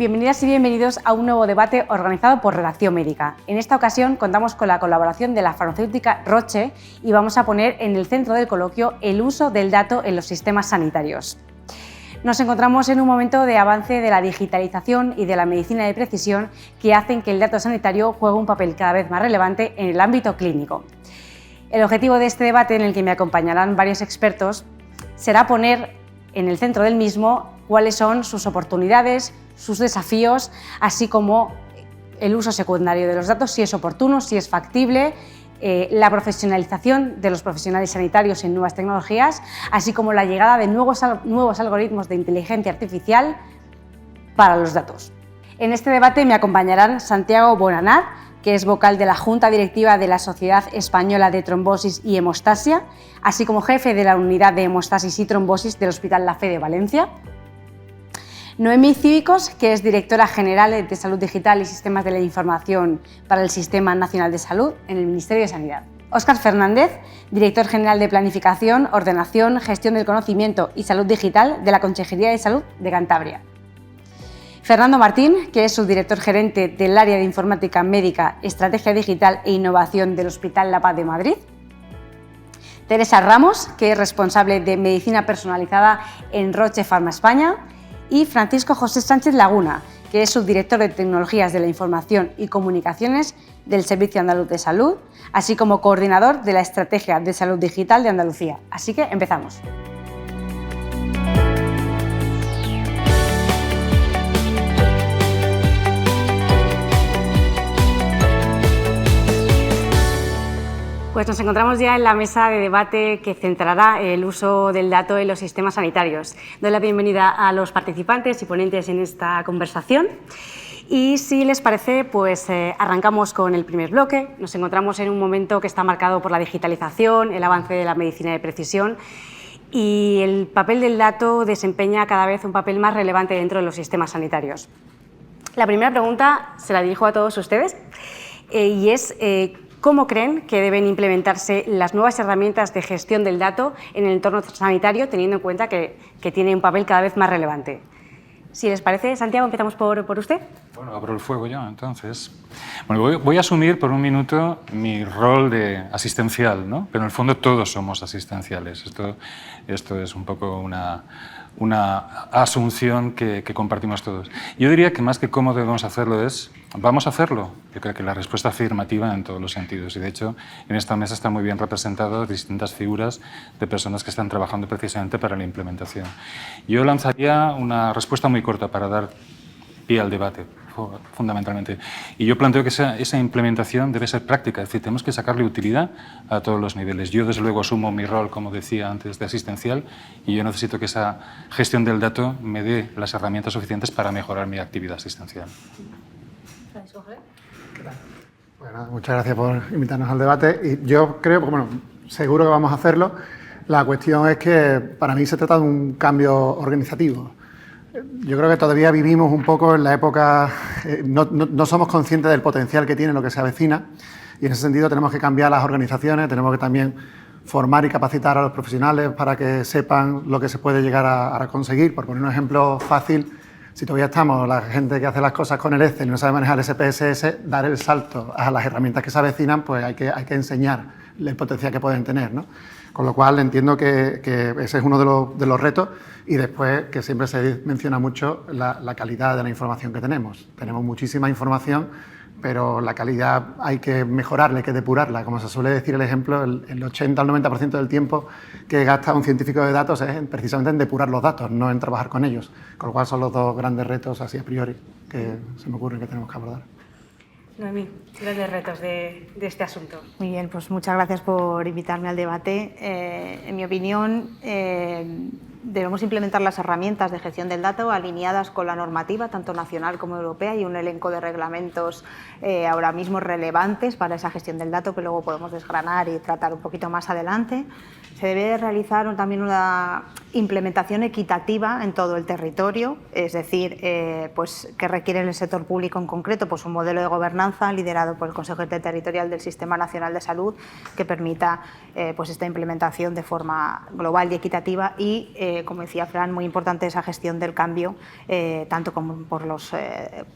Bienvenidas y bienvenidos a un nuevo debate organizado por Redacción Médica. En esta ocasión contamos con la colaboración de la farmacéutica Roche y vamos a poner en el centro del coloquio el uso del dato en los sistemas sanitarios. Nos encontramos en un momento de avance de la digitalización y de la medicina de precisión que hacen que el dato sanitario juegue un papel cada vez más relevante en el ámbito clínico. El objetivo de este debate, en el que me acompañarán varios expertos, será poner en el centro del mismo cuáles son sus oportunidades, sus desafíos, así como el uso secundario de los datos, si es oportuno, si es factible, la profesionalización de los profesionales sanitarios en nuevas tecnologías, así como la llegada de nuevos algoritmos de inteligencia artificial para los datos. En este debate me acompañarán Santiago Bonanat, que es vocal de la Junta Directiva de la Sociedad Española de Trombosis y Hemostasia, así como jefe de la Unidad de Hemostasis y Trombosis del Hospital La Fe de Valencia. Noemí Cívicos, que es directora general de Salud Digital y Sistemas de la Información para el Sistema Nacional de Salud en el Ministerio de Sanidad. Óscar Fernández, director general de Planificación, Ordenación, Gestión del Conocimiento y Salud Digital de la Consejería de Salud de Cantabria. Fernando Martín, que es subdirector gerente del área de Informática Médica, Estrategia Digital e Innovación del Hospital La Paz de Madrid. Teresa Ramos, que es responsable de Medicina Personalizada en Roche Pharma España. Y Francisco José Sánchez Laguna, que es subdirector de Tecnologías de la Información y Comunicaciones del Servicio Andaluz de Salud, así como coordinador de la Estrategia de Salud Digital de Andalucía. Así que empezamos. Pues nos encontramos ya en la mesa de debate que centrará el uso del dato en los sistemas sanitarios. Doy la bienvenida a los participantes y ponentes en esta conversación. Y si les parece, pues arrancamos con el primer bloque. Nos encontramos en un momento que está marcado por la digitalización, el avance de la medicina de precisión y el papel del dato desempeña cada vez un papel más relevante dentro de los sistemas sanitarios. La primera pregunta se la dirijo a todos ustedes y es ¿cómo creen que deben implementarse las nuevas herramientas de gestión del dato en el entorno sanitario, teniendo en cuenta que tiene un papel cada vez más relevante? Si les parece, Santiago, empezamos por usted. Bueno, abro el fuego yo, entonces. Bueno, voy a asumir por un minuto mi rol de asistencial, ¿no? Pero en el fondo todos somos asistenciales. Esto es un poco una asunción que compartimos todos. Yo diría que más que cómo debemos hacerlo es, ¿vamos a hacerlo? Yo creo que la respuesta afirmativa en todos los sentidos. Y de hecho, en esta mesa están muy bien representadas distintas figuras de personas que están trabajando precisamente para la implementación. Yo lanzaría una respuesta muy corta para dar pie al debate, fundamentalmente. Y yo planteo que esa implementación debe ser práctica, es decir, tenemos que sacarle utilidad a todos los niveles. Yo, desde luego, asumo mi rol, como decía antes, de asistencial y yo necesito que esa gestión del dato me dé las herramientas suficientes para mejorar mi actividad asistencial. ¿Qué tal? Bueno, muchas gracias por invitarnos al debate. Y yo creo, bueno, seguro que vamos a hacerlo. La cuestión es que para mí se trata de un cambio organizativo. Yo creo que todavía vivimos un poco en la época, no somos conscientes del potencial que tiene lo que se avecina y en ese sentido tenemos que cambiar las organizaciones, tenemos que también formar y capacitar a los profesionales para que sepan lo que se puede llegar a conseguir. Por poner un ejemplo fácil, si todavía estamos la gente que hace las cosas con el Excel y no sabe manejar el SPSS, dar el salto a las herramientas que se avecinan, pues hay que enseñar el potencial que pueden tener, ¿no? Con lo cual entiendo que ese es uno de los retos y después que siempre se menciona mucho la calidad de la información que tenemos. Tenemos muchísima información, pero la calidad hay que mejorarla, hay que depurarla. Como se suele decir el ejemplo, el 80 al 90% del tiempo que gasta un científico de datos es precisamente en depurar los datos, no en trabajar con ellos. Con lo cual son los dos grandes retos así a priori que se me ocurren que tenemos que abordar. Noemí, grandes retos de este asunto. Muy bien, pues muchas gracias por invitarme al debate. En mi opinión, debemos implementar las herramientas de gestión del dato alineadas con la normativa, tanto nacional como europea, y un elenco de reglamentos ahora mismo relevantes para esa gestión del dato que luego podemos desgranar y tratar un poquito más adelante. Se debe realizar también una implementación equitativa en todo el territorio, es decir, pues, que requiere el sector público en concreto pues, un modelo de gobernanza liderado por el Consejo Interterritorial del Sistema Nacional de Salud que permita pues, esta implementación de forma global y equitativa y, como decía Fran, muy importante esa gestión del cambio, tanto como por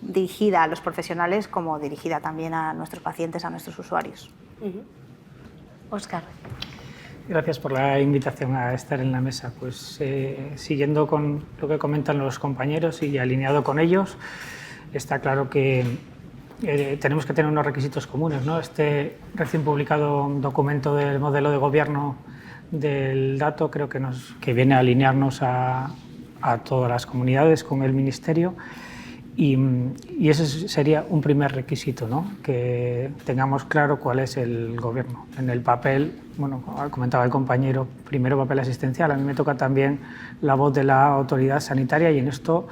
dirigida a los profesionales como dirigida también a nuestros pacientes, a nuestros usuarios. Óscar. Gracias por la invitación a estar en la mesa. Pues siguiendo con lo que comentan los compañeros y alineado con ellos, está claro que tenemos que tener unos requisitos comunes, ¿no? Este recién publicado documento del modelo de gobierno del dato creo que viene a alinearnos a todas las comunidades con el Ministerio. Y ese sería un primer requisito, ¿no? Que tengamos claro cuál es el gobierno. En el papel, bueno, comentaba el compañero, primero papel asistencial, a mí me toca también la voz de la autoridad sanitaria y en esto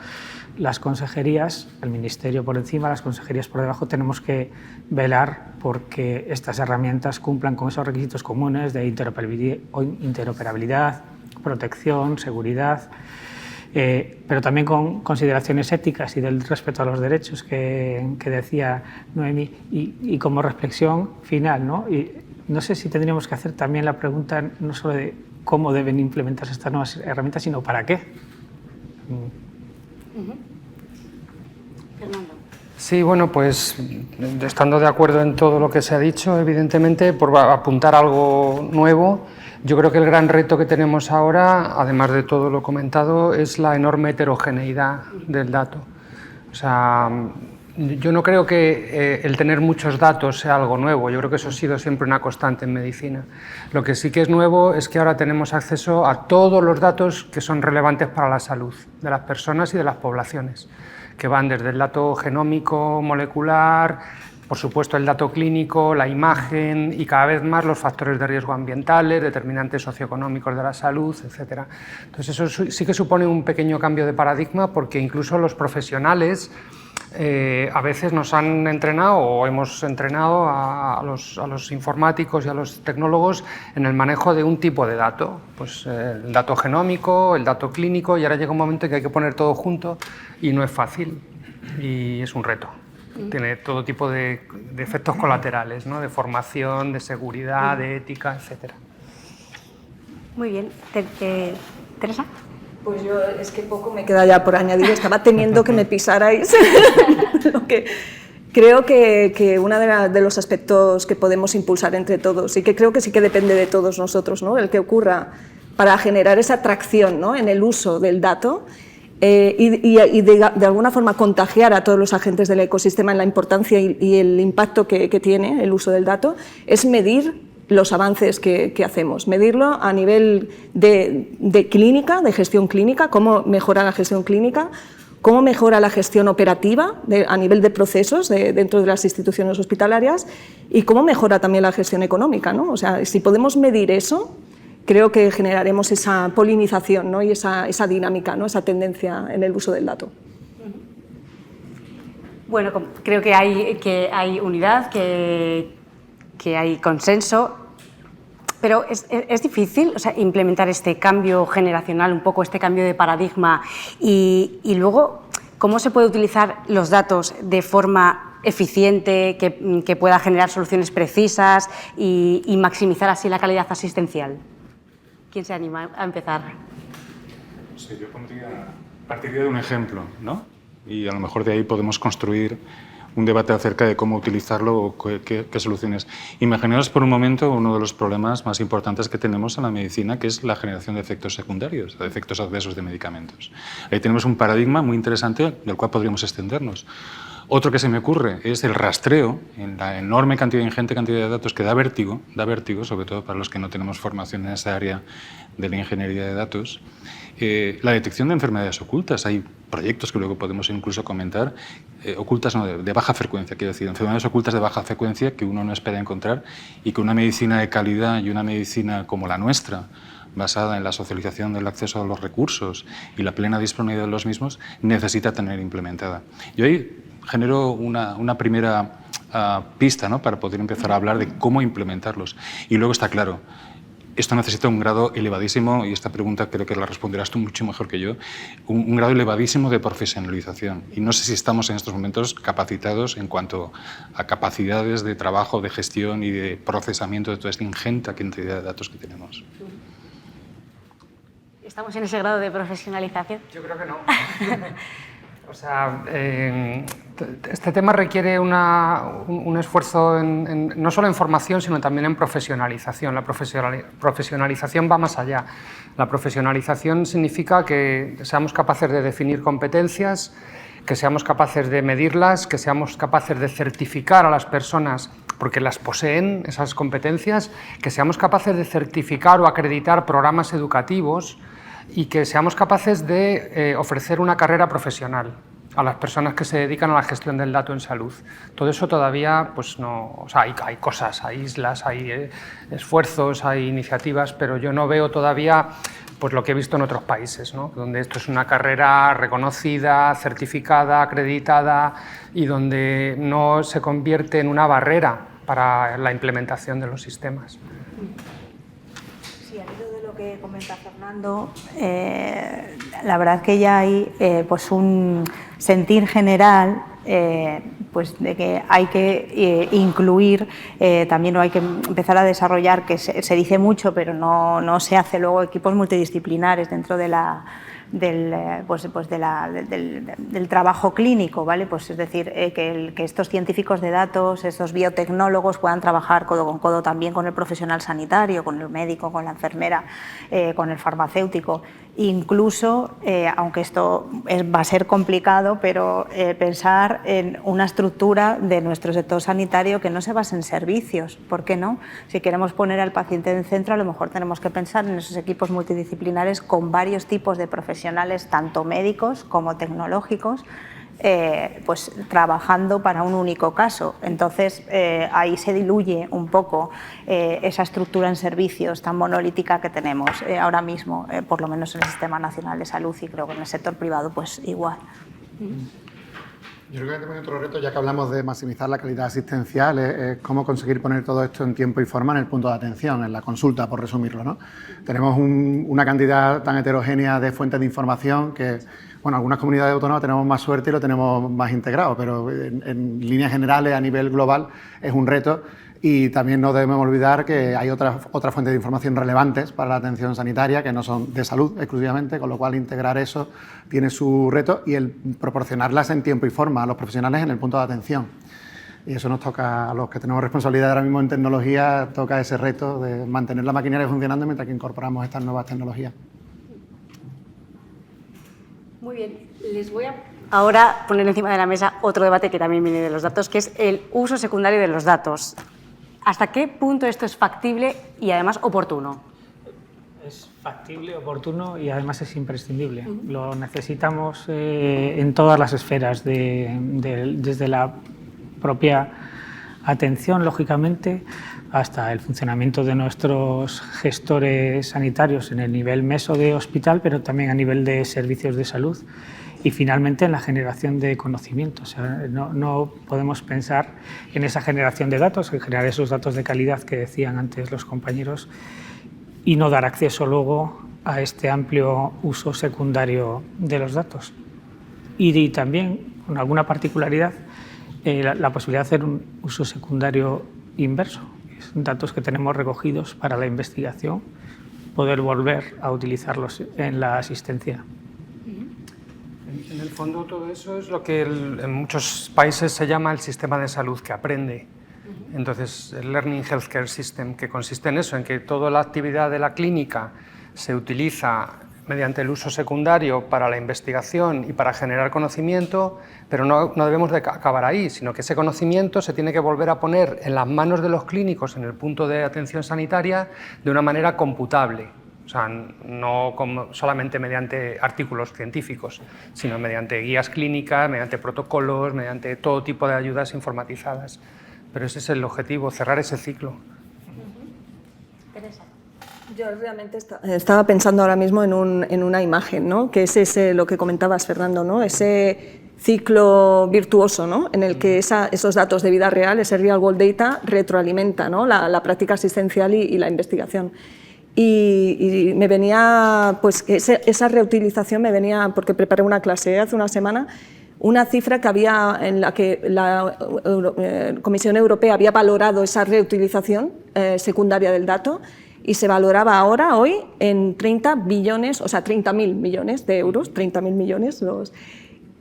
las consejerías, el Ministerio por encima, las consejerías por debajo, tenemos que velar porque estas herramientas cumplan con esos requisitos comunes de interoperabilidad, protección, seguridad, pero también con consideraciones éticas y del respeto a los derechos que decía Noemí. Y como reflexión final, ¿no? Y no sé si tendríamos que hacer también la pregunta no solo de cómo deben implementarse estas nuevas herramientas, sino para qué. Fernando. Sí, bueno, pues estando de acuerdo en todo lo que se ha dicho, evidentemente, por apuntar algo nuevo, yo creo que el gran reto que tenemos ahora, además de todo lo comentado, es la enorme heterogeneidad del dato. O sea, yo no creo que el tener muchos datos sea algo nuevo, yo creo que eso ha sido siempre una constante en medicina. Lo que sí que es nuevo es que ahora tenemos acceso a todos los datos que son relevantes para la salud de las personas y de las poblaciones, que van desde el dato genómico, molecular, por supuesto el dato clínico, la imagen y cada vez más los factores de riesgo ambientales, determinantes socioeconómicos de la salud, etc. Entonces eso sí que supone un pequeño cambio de paradigma porque incluso los profesionales a veces nos han entrenado o hemos entrenado a los informáticos y a los tecnólogos en el manejo de un tipo de dato, pues el dato genómico, el dato clínico, y ahora llega un momento en que hay que poner todo junto y no es fácil y es un reto. Tiene todo tipo de efectos colaterales, ¿no? De formación, de seguridad, de ética, etc. Muy bien. ¿Teresa? Pues yo es que poco me queda ya por añadir, estaba temiendo que me pisarais. Lo que creo que uno de los aspectos que podemos impulsar entre todos y que creo que sí que depende de todos nosotros, ¿no? El que ocurra para generar esa atracción, ¿no? En el uso del dato y de alguna forma contagiar a todos los agentes del ecosistema en la importancia y el impacto que tiene el uso del dato, es medir los avances que hacemos, medirlo a nivel de clínica, de gestión clínica, cómo mejora la gestión clínica, cómo mejora la gestión operativa a nivel de procesos dentro de las instituciones hospitalarias y cómo mejora también la gestión económica, ¿no? O sea, si podemos medir eso, creo que generaremos esa polinización, ¿no? Y esa dinámica, ¿no? Esa tendencia en el uso del dato. Bueno, creo que hay unidad, que hay consenso, pero es difícil, o sea, implementar este cambio generacional, un poco este cambio de paradigma y luego, ¿cómo se puede utilizar los datos de forma eficiente, que pueda generar soluciones precisas y maximizar así la calidad asistencial? ¿Quién se anima a empezar? Sí, yo partiría de un ejemplo, ¿no? Y a lo mejor de ahí podemos construir un debate acerca de cómo utilizarlo o qué soluciones. Imaginaos por un momento uno de los problemas más importantes que tenemos en la medicina, que es la generación de efectos secundarios, de efectos adversos de medicamentos. Ahí tenemos un paradigma muy interesante del cual podríamos extendernos. Otro que se me ocurre es el rastreo en la enorme cantidad, ingente cantidad de datos que da vértigo, sobre todo para los que no tenemos formación en esa área de la ingeniería de datos. La detección de enfermedades ocultas. Hay proyectos que luego podemos incluso comentar, ocultas no, de baja frecuencia, quiero decir, enfermedades ocultas de baja frecuencia que uno no espera encontrar y que una medicina de calidad y una medicina como la nuestra, basada en la socialización del acceso a los recursos y la plena disponibilidad de los mismos, necesita tener implementada. Yo ahí genero una primera pista, ¿no? Para poder empezar a hablar de cómo implementarlos. Y luego está claro, esto necesita un grado elevadísimo, y esta pregunta creo que la responderás tú mucho mejor que yo, un grado elevadísimo de profesionalización. Y no sé si estamos en estos momentos capacitados en cuanto a capacidades de trabajo, de gestión y de procesamiento de toda esta ingente cantidad de datos que tenemos. ¿Estamos en ese grado de profesionalización? Yo creo que no. O sea, este tema requiere un esfuerzo no solo en formación, sino también en profesionalización. La profesionalización va más allá. La profesionalización significa que seamos capaces de definir competencias, que seamos capaces de medirlas, que seamos capaces de certificar a las personas porque las poseen, esas competencias, que seamos capaces de certificar o acreditar programas educativos y que seamos capaces de ofrecer una carrera profesional a las personas que se dedican a la gestión del dato en salud. Todo eso todavía, pues no, o sea, hay cosas, hay islas, hay esfuerzos, hay iniciativas, pero yo no veo todavía pues lo que he visto en otros países, ¿no? Donde esto es una carrera reconocida, certificada, acreditada y donde no se convierte en una barrera para la implementación de los sistemas. Sí, al hilo de lo que comenta Fernando, la verdad que ya hay pues un sentir general pues de que hay que incluir también, o hay que empezar a desarrollar, que se dice mucho pero no se hace luego, equipos multidisciplinares dentro de del trabajo clínico, ¿vale? Pues es decir, que estos científicos de datos, estos biotecnólogos puedan trabajar codo con codo también con el profesional sanitario, con el médico, con la enfermera, con el farmacéutico. Incluso, aunque esto va a ser complicado, pero pensar en una estructura de nuestro sector sanitario que no se base en servicios. ¿Por qué no? Si queremos poner al paciente en el centro, a lo mejor tenemos que pensar en esos equipos multidisciplinares con varios tipos de profesionales, tanto médicos como tecnológicos, pues trabajando para un único caso. Entonces ahí se diluye un poco esa estructura en servicios tan monolítica que tenemos ahora mismo, por lo menos en el Sistema Nacional de Salud, y creo que en el sector privado pues igual. Yo creo que también otro reto, ya que hablamos de maximizar la calidad asistencial, es cómo conseguir poner todo esto en tiempo y forma en el punto de atención, en la consulta, por resumirlo, ¿no? Tenemos una cantidad tan heterogénea de fuentes de información que, bueno, algunas comunidades autónomas tenemos más suerte y lo tenemos más integrado, pero en líneas generales, a nivel global, es un reto. Y también no debemos olvidar que hay otras fuentes de información relevantes para la atención sanitaria que no son de salud exclusivamente, con lo cual integrar eso tiene su reto, y el proporcionarlas en tiempo y forma a los profesionales en el punto de atención. Y eso nos toca, a los que tenemos responsabilidad ahora mismo en tecnología, toca ese reto de mantener la maquinaria funcionando mientras que incorporamos estas nuevas tecnologías. Muy bien, les voy a ahora poner encima de la mesa otro debate que también viene de los datos, que es el uso secundario de los datos. ¿Hasta qué punto esto es factible y además oportuno? Es factible, oportuno y además es imprescindible. Lo necesitamos en todas las esferas, desde la propia atención, lógicamente, hasta el funcionamiento de nuestros gestores sanitarios en el nivel meso de hospital, pero también a nivel de servicios de salud. Y finalmente en la generación de conocimiento. O sea, no podemos pensar en esa generación de datos, en generar esos datos de calidad que decían antes los compañeros, y no dar acceso luego a este amplio uso secundario de los datos. Y también, con alguna particularidad, la posibilidad de hacer un uso secundario inverso. Son datos que tenemos recogidos para la investigación, poder volver a utilizarlos en la asistencia. En el fondo todo eso es lo que en muchos países se llama el sistema de salud que aprende. Entonces el Learning Healthcare System, que consiste en eso, en que toda la actividad de la clínica se utiliza mediante el uso secundario para la investigación y para generar conocimiento, pero no debemos de acabar ahí, sino que ese conocimiento se tiene que volver a poner en las manos de los clínicos en el punto de atención sanitaria de una manera computable. O sea, no solamente mediante artículos científicos, sino mediante guías clínicas, mediante protocolos, mediante todo tipo de ayudas informatizadas. Pero ese es el objetivo, cerrar ese ciclo. Teresa. Yo realmente estaba pensando ahora mismo en una imagen, ¿no? Que es ese, lo que comentabas, Fernando, ¿no? Ese ciclo virtuoso, ¿no? En el que esos datos de vida real, ese real world data, retroalimenta, ¿no? la práctica asistencial y la investigación. y me venía, pues esa reutilización me venía, porque preparé una clase hace una semana, una cifra que había en la que la Comisión Europea había valorado esa reutilización secundaria del dato y se valoraba ahora, hoy, en 30 billones, o sea, 30.000 millones de euros, 30.000 millones,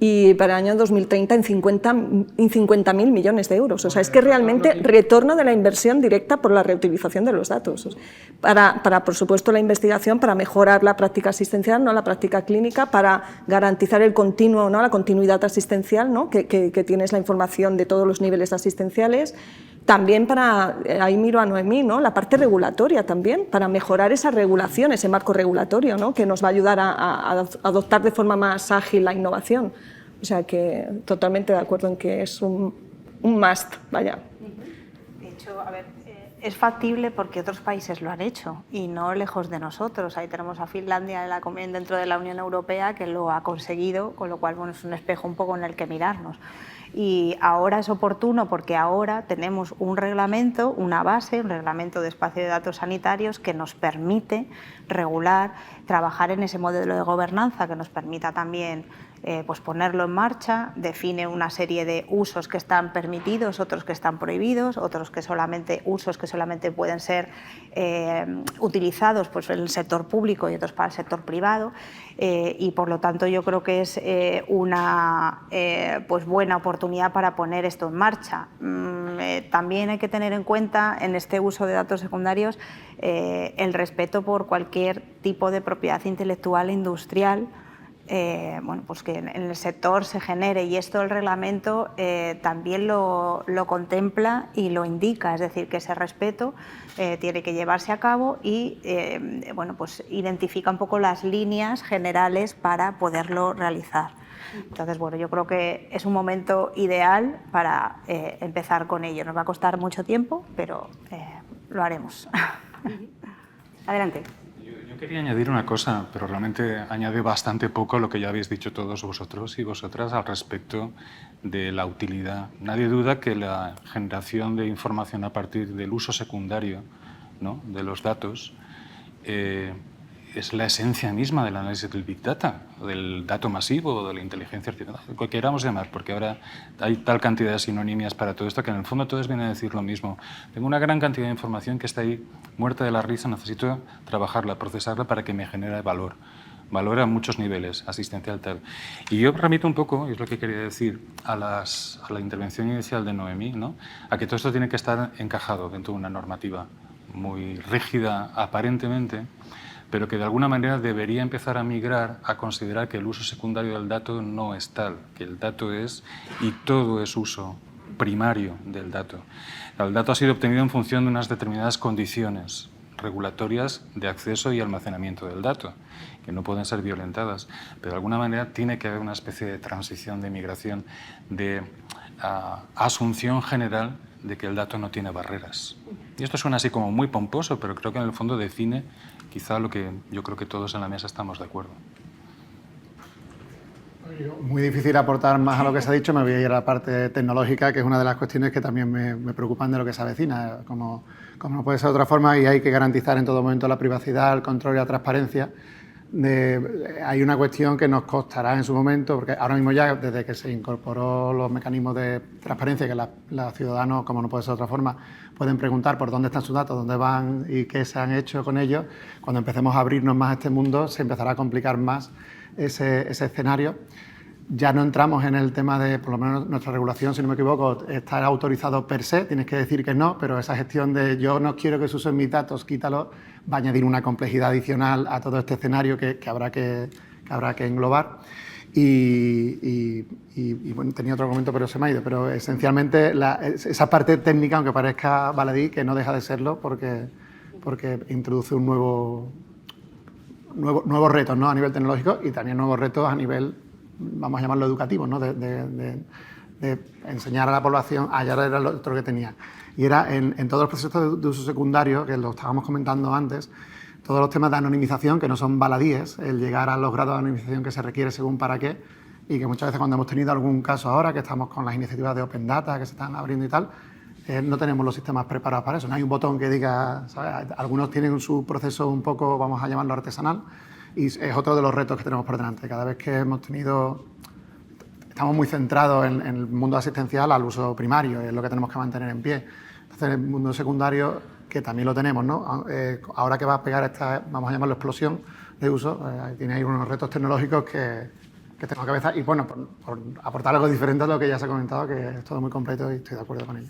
y para el año 2030 en 50.000 millones de euros. O sea, es que realmente retorno de la inversión directa por la reutilización de los datos. Para, por supuesto, la investigación, para mejorar la práctica asistencial, ¿no?, la práctica clínica, para garantizar el continuo, ¿no?, la continuidad asistencial, ¿no?, que tienes la información de todos los niveles asistenciales. También para, ahí miro a Noemí, ¿no?, la parte regulatoria también, para mejorar esa regulación, ese marco regulatorio, ¿no?, que nos va a ayudar a adoptar de forma más ágil la innovación. O sea que totalmente de acuerdo en que es un must, vaya. De hecho, a ver, es factible porque otros países lo han hecho y no lejos de nosotros. Ahí tenemos a Finlandia dentro de la Unión Europea que lo ha conseguido, con lo cual, bueno, es un espejo un poco en el que mirarnos. Y ahora es oportuno porque ahora tenemos un reglamento, una base, un reglamento de espacio de datos sanitarios que nos permite regular, trabajar en ese modelo de gobernanza que nos permita también pues ponerlo en marcha, define una serie de usos que están permitidos, otros que están prohibidos, usos que solamente pueden ser utilizados pues, en el sector público y otros para el sector privado, y por lo tanto yo creo que es una pues buena oportunidad para poner esto en marcha. También hay que tener en cuenta en este uso de datos secundarios el respeto por cualquier tipo de propiedad intelectual e industrial, bueno, pues que en el sector se genere, y esto el reglamento también lo contempla y lo indica, es decir, que ese respeto tiene que llevarse a cabo y bueno, pues identifica un poco las líneas generales para poderlo realizar. Entonces, bueno, yo creo que es un momento ideal para empezar con ello. Nos va a costar mucho tiempo, pero lo haremos. Adelante. Yo quería añadir una cosa, pero realmente añade bastante poco a lo que ya habéis dicho todos vosotros y vosotras al respecto de la utilidad. Nadie duda que la generación de información a partir del uso secundario, ¿no?, de los datos es la esencia misma del análisis del Big Data, o del dato masivo, o de la inteligencia artificial, lo que queramos llamar, porque ahora hay tal cantidad de sinonimias para todo esto que en el fondo todos vienen a decir lo mismo. Tengo una gran cantidad de información que está ahí muerta de la risa, necesito trabajarla, procesarla para que me genere valor. Valor a muchos niveles, asistencial tal. Y yo remito un poco, y es lo que quería decir, a la intervención inicial de Noemí, ¿no?, a que todo esto tiene que estar encajado dentro de una normativa muy rígida aparentemente, pero que de alguna manera debería empezar a migrar a considerar que el uso secundario del dato no es tal, que el dato es, y todo es uso primario del dato. El dato ha sido obtenido en función de unas determinadas condiciones regulatorias de acceso y almacenamiento del dato, que no pueden ser violentadas, pero de alguna manera tiene que haber una especie de transición, de migración, de asunción general de que el dato no tiene barreras. Y esto suena así como muy pomposo, pero creo que en el fondo define quizá lo que yo creo que todos en la mesa estamos de acuerdo. Muy difícil aportar más a lo que se ha dicho, me voy a ir a la parte tecnológica, que es una de las cuestiones que también me preocupan de lo que se avecina, como no puede ser de otra forma, y hay que garantizar en todo momento la privacidad, el control y la transparencia. Hay una cuestión que nos costará en su momento, porque ahora mismo ya, desde que se incorporó los mecanismos de transparencia, que los ciudadanos, como no puede ser de otra forma, pueden preguntar por dónde están sus datos, dónde van y qué se han hecho con ellos, cuando empecemos a abrirnos más a este mundo, se empezará a complicar más ese escenario. Ya no entramos en el tema de, por lo menos nuestra regulación, si no me equivoco, estar autorizado per se, tienes que decir que no, pero esa gestión de yo no quiero que se usen mis datos, quítalo, va a añadir una complejidad adicional a todo este escenario que habrá que englobar. Y bueno, tenía otro argumento, pero se me ha ido, pero esencialmente esa parte técnica, aunque parezca baladí, que no deja de serlo porque introduce un nuevos retos, ¿no?, a nivel tecnológico, y también nuevos retos a nivel, vamos a llamarlo educativo, ¿no?, de enseñar a la población. Ya era lo otro que tenía. Y era en todos los procesos de uso secundario, que lo estábamos comentando antes, todos los temas de anonimización, que no son baladíes, el llegar a los grados de anonimización que se requiere según para qué, y que muchas veces cuando hemos tenido algún caso ahora, que estamos con las iniciativas de Open Data que se están abriendo y tal, no tenemos los sistemas preparados para eso. No hay un botón que diga, ¿sabes? Algunos tienen su proceso un poco, vamos a llamarlo artesanal, y es otro de los retos que tenemos por delante. Cada vez que estamos muy centrados en el mundo asistencial al uso primario, es lo que tenemos que mantener en pie. Entonces, en el mundo secundario, que también lo tenemos, ¿no? Ahora que va a pegar esta, vamos a llamarlo explosión de uso, tiene ahí unos retos tecnológicos que tengo que cabeza y, bueno, por aportar algo diferente a lo que ya se ha comentado, que es todo muy completo y estoy de acuerdo con ello.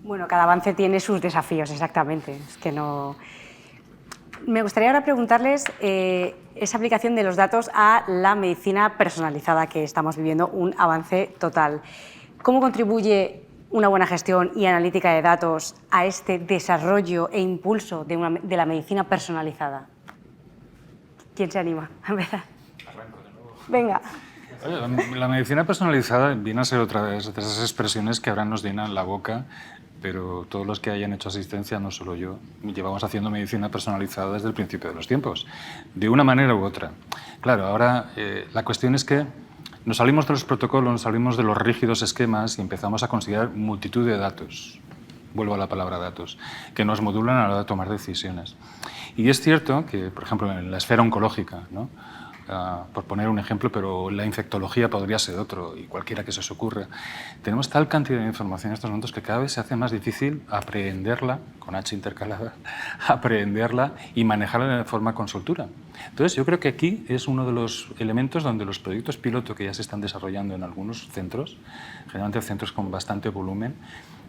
Bueno, cada avance tiene sus desafíos, exactamente. Es que no... Me gustaría ahora preguntarles esa aplicación de los datos a la medicina personalizada, que estamos viviendo un avance total. ¿Cómo contribuye una buena gestión y analítica de datos a este desarrollo e impulso de la medicina personalizada? ¿Quién se anima a empezar? Arranco de nuevo. Venga. La medicina personalizada viene a ser otra de esas expresiones que ahora nos llenan la boca, pero todos los que hayan hecho asistencia, no solo yo, llevamos haciendo medicina personalizada desde el principio de los tiempos, de una manera u otra. Claro, ahora la cuestión es que nos salimos de los protocolos, nos salimos de los rígidos esquemas y empezamos a considerar multitud de datos, vuelvo a la palabra datos, que nos modulan a la hora de tomar decisiones. Y es cierto que, por ejemplo, en la esfera oncológica, ¿no? Por poner un ejemplo, pero la infectología podría ser otro, y cualquiera que se os ocurra. Tenemos tal cantidad de información en estos momentos que cada vez se hace más difícil aprehenderla, con H intercalada, aprehenderla y manejarla de forma consultura. Entonces, yo creo que aquí es uno de los elementos donde los proyectos piloto que ya se están desarrollando en algunos centros, generalmente centros con bastante volumen,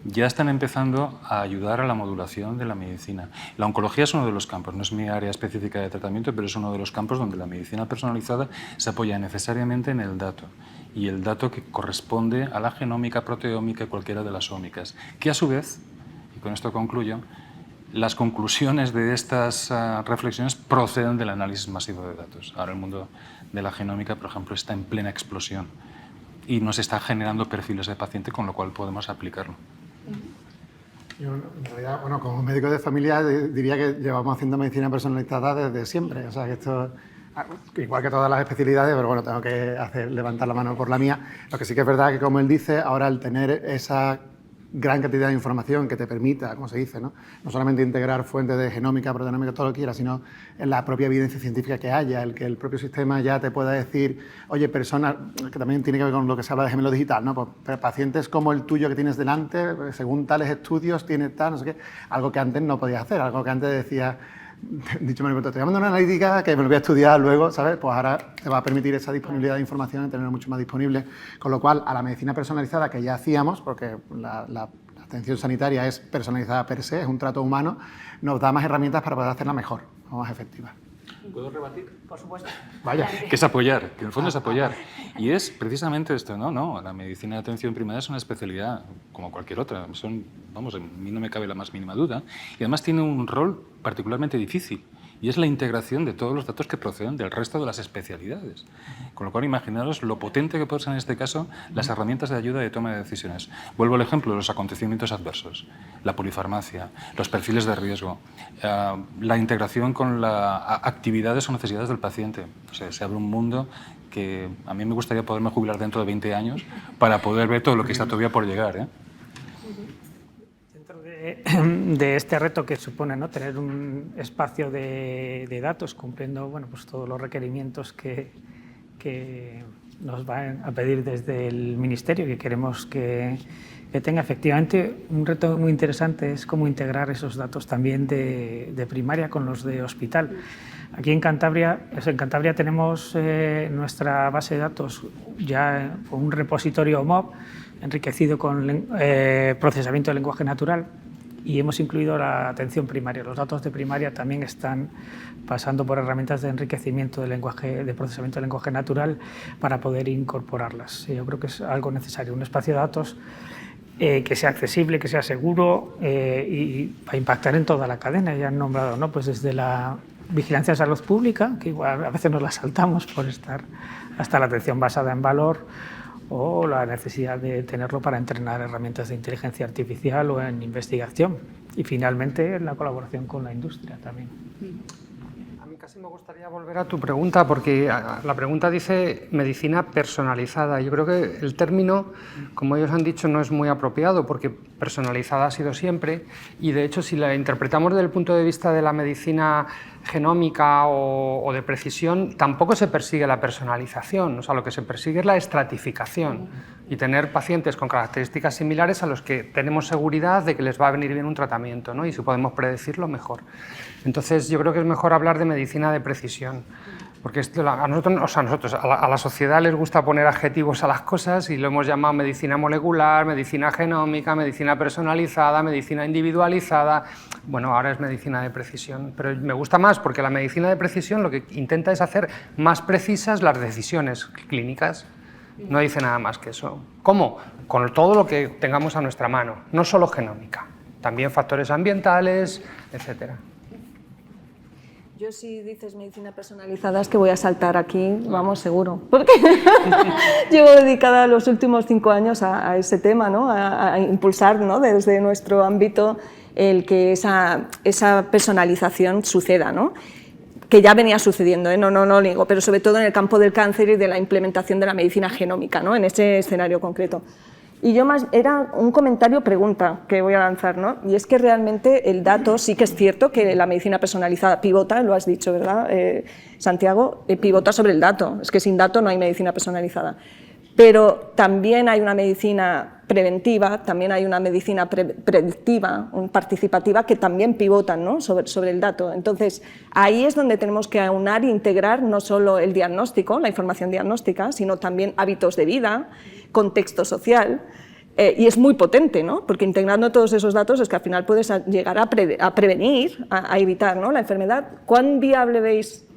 ya están empezando a ayudar a la modulación de la medicina. La oncología es uno de los campos, no es mi área específica de tratamiento, pero es uno de los campos donde la medicina personalizada se apoya necesariamente en el dato, y el dato que corresponde a la genómica, proteómica y cualquiera de las ómicas, que a su vez, y con esto concluyo, las conclusiones de estas reflexiones proceden del análisis masivo de datos. Ahora el mundo de la genómica, por ejemplo, está en plena explosión y nos está generando perfiles de paciente, con lo cual podemos aplicarlo. Yo, en realidad, bueno, como médico de familia diría que llevamos haciendo medicina personalizada desde siempre. O sea, que esto, igual que todas las especialidades, pero bueno, tengo que levantar la mano por la mía. Lo que sí que es verdad que, como él dice, ahora al tener esa gran cantidad de información que te permita, como se dice, no solamente integrar fuentes de genómica, proteómica, todo lo que quieras, sino en la propia evidencia científica que haya, el que el propio sistema ya te pueda decir, oye, personas, que también tiene que ver con lo que se habla de gemelo digital, ¿no? Pues pacientes como el tuyo que tienes delante, según tales estudios, tiene tal, no sé qué, algo que antes no podías hacer, algo que antes decía, dicho me estoy llamando una analítica que me lo voy a estudiar luego, ¿sabes? Pues ahora te va a permitir esa disponibilidad de información y tenerlo mucho más disponible, con lo cual a la medicina personalizada que ya hacíamos, porque la atención sanitaria es personalizada per se, es un trato humano, nos da más herramientas para poder hacerla mejor o más efectiva. ¿Puedo rebatir? Por supuesto. Vaya. Que es apoyar, que en el fondo es apoyar. Y es precisamente esto, ¿no? La medicina de atención primaria es una especialidad como cualquier otra. Vamos, a mí no me cabe la más mínima duda. Y además tiene un rol particularmente difícil, y es la integración de todos los datos que proceden del resto de las especialidades. Con lo cual, imaginaros lo potente que pueden ser en este caso las herramientas de ayuda de toma de decisiones. Vuelvo al ejemplo de los acontecimientos adversos, la polifarmacia, los perfiles de riesgo, la integración con las actividades o necesidades del paciente. O sea, se abre un mundo que a mí me gustaría poderme jubilar dentro de 20 años para poder ver todo lo que está todavía por llegar, ¿eh? De este reto que supone, ¿no?, tener un espacio de datos cumpliendo, bueno, pues todos los requerimientos que nos van a pedir desde el Ministerio, que queremos que tenga. Efectivamente, un reto muy interesante es cómo integrar esos datos también de primaria con los de hospital. Aquí en Cantabria tenemos nuestra base de datos ya con un repositorio MOB enriquecido con procesamiento de lenguaje natural, y hemos incluido la atención primaria. Los datos de primaria también están pasando por herramientas de enriquecimiento de lenguaje, de procesamiento de lenguaje natural, para poder incorporarlas. Yo creo que es algo necesario, un espacio de datos que sea accesible, que sea seguro y para impactar en toda la cadena. Ya han nombrado, ¿no?, pues desde la vigilancia de salud pública, que igual a veces nos la saltamos por estar, hasta la atención basada en valor, o la necesidad de tenerlo para entrenar herramientas de inteligencia artificial o en investigación. Y finalmente la colaboración con la industria también. A mí casi me gustaría volver a tu pregunta, porque la pregunta dice medicina personalizada. Yo creo que el término, como ellos han dicho, no es muy apropiado, porque personalizada ha sido siempre y de hecho si la interpretamos desde el punto de vista de la medicina genómica o de precisión, tampoco se persigue la personalización, o sea, lo que se persigue es la estratificación y tener pacientes con características similares a los que tenemos seguridad de que les va a venir bien un tratamiento, ¿no? Y si podemos predecirlo, mejor. Entonces yo creo que es mejor hablar de medicina de precisión. Porque a la sociedad les gusta poner adjetivos a las cosas y lo hemos llamado medicina molecular, medicina genómica, medicina personalizada, medicina individualizada. Bueno, ahora es medicina de precisión, pero me gusta más porque la medicina de precisión lo que intenta es hacer más precisas las decisiones clínicas. No dice nada más que eso. ¿Cómo? Con todo lo que tengamos a nuestra mano, no solo genómica, también factores ambientales, etcétera. Yo si dices medicina personalizada es que voy a saltar aquí, vamos, seguro, porque llevo dedicada los últimos 5 años a ese tema, ¿no? a impulsar, ¿no? desde nuestro ámbito el que esa personalización suceda, ¿no? Que ya venía sucediendo, no lo niego, pero sobre todo en el campo del cáncer y de la implementación de la medicina genómica, ¿no? En ese escenario concreto. Y yo más, era un comentario pregunta que voy a lanzar, ¿no? Y es que realmente el dato sí que es cierto que la medicina personalizada pivota, lo has dicho, ¿verdad, Santiago? Pivota sobre el dato, es que sin dato no hay medicina personalizada. Pero también hay una medicina preventiva, también hay una medicina predictiva, participativa, que también pivotan, ¿no? sobre el dato. Entonces, ahí es donde tenemos que aunar e integrar no solo el diagnóstico, la información diagnóstica, sino también hábitos de vida, contexto social, y es muy potente, ¿no? Porque integrando todos esos datos es que al final puedes llegar a prevenir, a evitar, ¿no? la enfermedad. ¿Cuán viable veis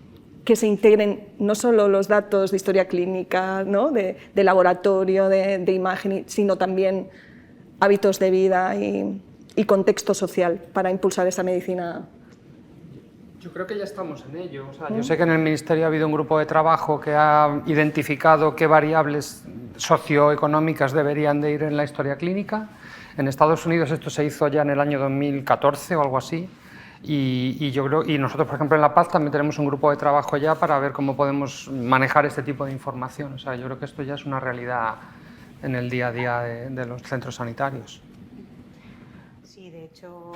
que se integren no solo los datos de historia clínica, ¿no? de laboratorio, de imagen, sino también hábitos de vida y contexto social para impulsar esa medicina? Yo creo que ya estamos en ello. O sea, yo sé que en el Ministerio ha habido un grupo de trabajo que ha identificado qué variables socioeconómicas deberían de ir en la historia clínica. En Estados Unidos esto se hizo ya en el año 2014 o algo así. Y yo creo, y nosotros, por ejemplo, en La Paz también tenemos un grupo de trabajo ya para ver cómo podemos manejar este tipo de información. O sea, yo creo que esto ya es una realidad en el día a día de los centros sanitarios. Sí, de hecho,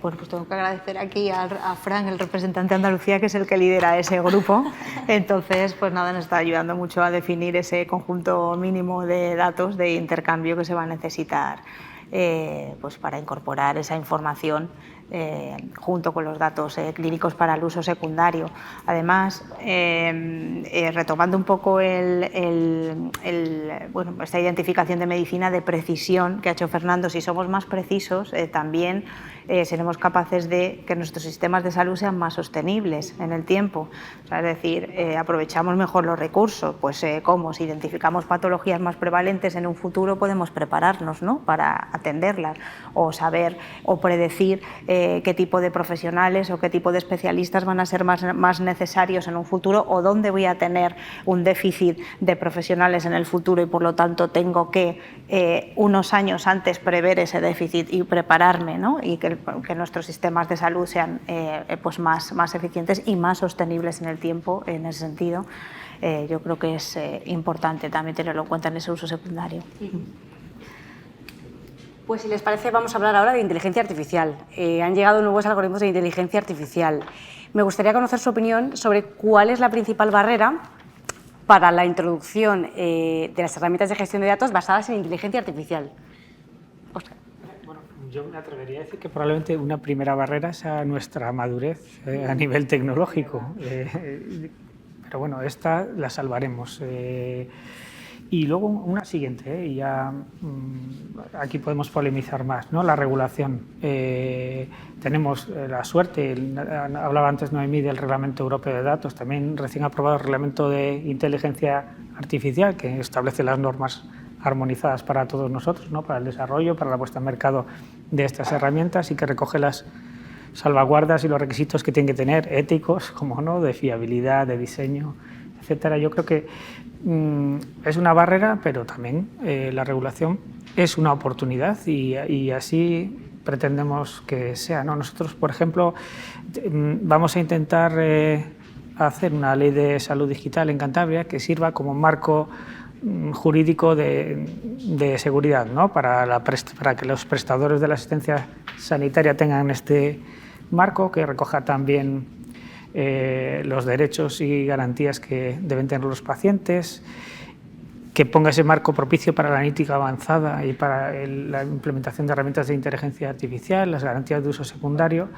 pues tengo que agradecer aquí a Fran, el representante de Andalucía, que es el que lidera ese grupo. Entonces, pues nada, nos está ayudando mucho a definir ese conjunto mínimo de datos de intercambio que se va a necesitar pues para incorporar esa información junto con los datos clínicos para el uso secundario. Además, retomando un poco esta identificación de medicina de precisión que ha hecho Fernando, si somos más precisos, también seremos capaces de que nuestros sistemas de salud sean más sostenibles en el tiempo. O sea, es decir, aprovechamos mejor los recursos, pues como si identificamos patologías más prevalentes en un futuro podemos prepararnos, ¿no? para atenderlas o saber o predecir qué tipo de profesionales o qué tipo de especialistas van a ser más necesarios en un futuro o dónde voy a tener un déficit de profesionales en el futuro y por lo tanto tengo que unos años antes prever ese déficit y prepararme, ¿no? Y que nuestros sistemas de salud sean pues más eficientes y más sostenibles en el tiempo. En ese sentido, yo creo que es importante también tenerlo en cuenta en ese uso secundario. Pues si les parece vamos a hablar ahora de inteligencia artificial. Han llegado nuevos algoritmos de inteligencia artificial. Me gustaría conocer su opinión sobre cuál es la principal barrera para la introducción de las herramientas de gestión de datos basadas en inteligencia artificial. Óscar. Bueno, yo me atrevería a decir que probablemente una primera barrera sea nuestra madurez a nivel tecnológico. Pero bueno, esta la salvaremos. Y luego una siguiente, y ya aquí podemos polemizar más, ¿no? La regulación. Tenemos la suerte, hablaba antes Noemí del Reglamento Europeo de Datos, también recién aprobado el Reglamento de Inteligencia Artificial, que establece las normas armonizadas para todos nosotros, ¿no? Para el desarrollo, para la puesta en mercado de estas herramientas y que recoge las salvaguardas y los requisitos que tienen que tener, éticos, como no, de fiabilidad, de diseño, etcétera. Yo creo que es una barrera, pero también la regulación es una oportunidad y así pretendemos que sea, ¿no? Nosotros, por ejemplo, vamos a intentar hacer una ley de salud digital en Cantabria que sirva como marco jurídico de seguridad, ¿no? para que los prestadores de la asistencia sanitaria tengan este marco que recoja también los derechos y garantías que deben tener los pacientes, que ponga ese marco propicio para la analítica avanzada y para la implementación de herramientas de inteligencia artificial, las garantías de uso secundario,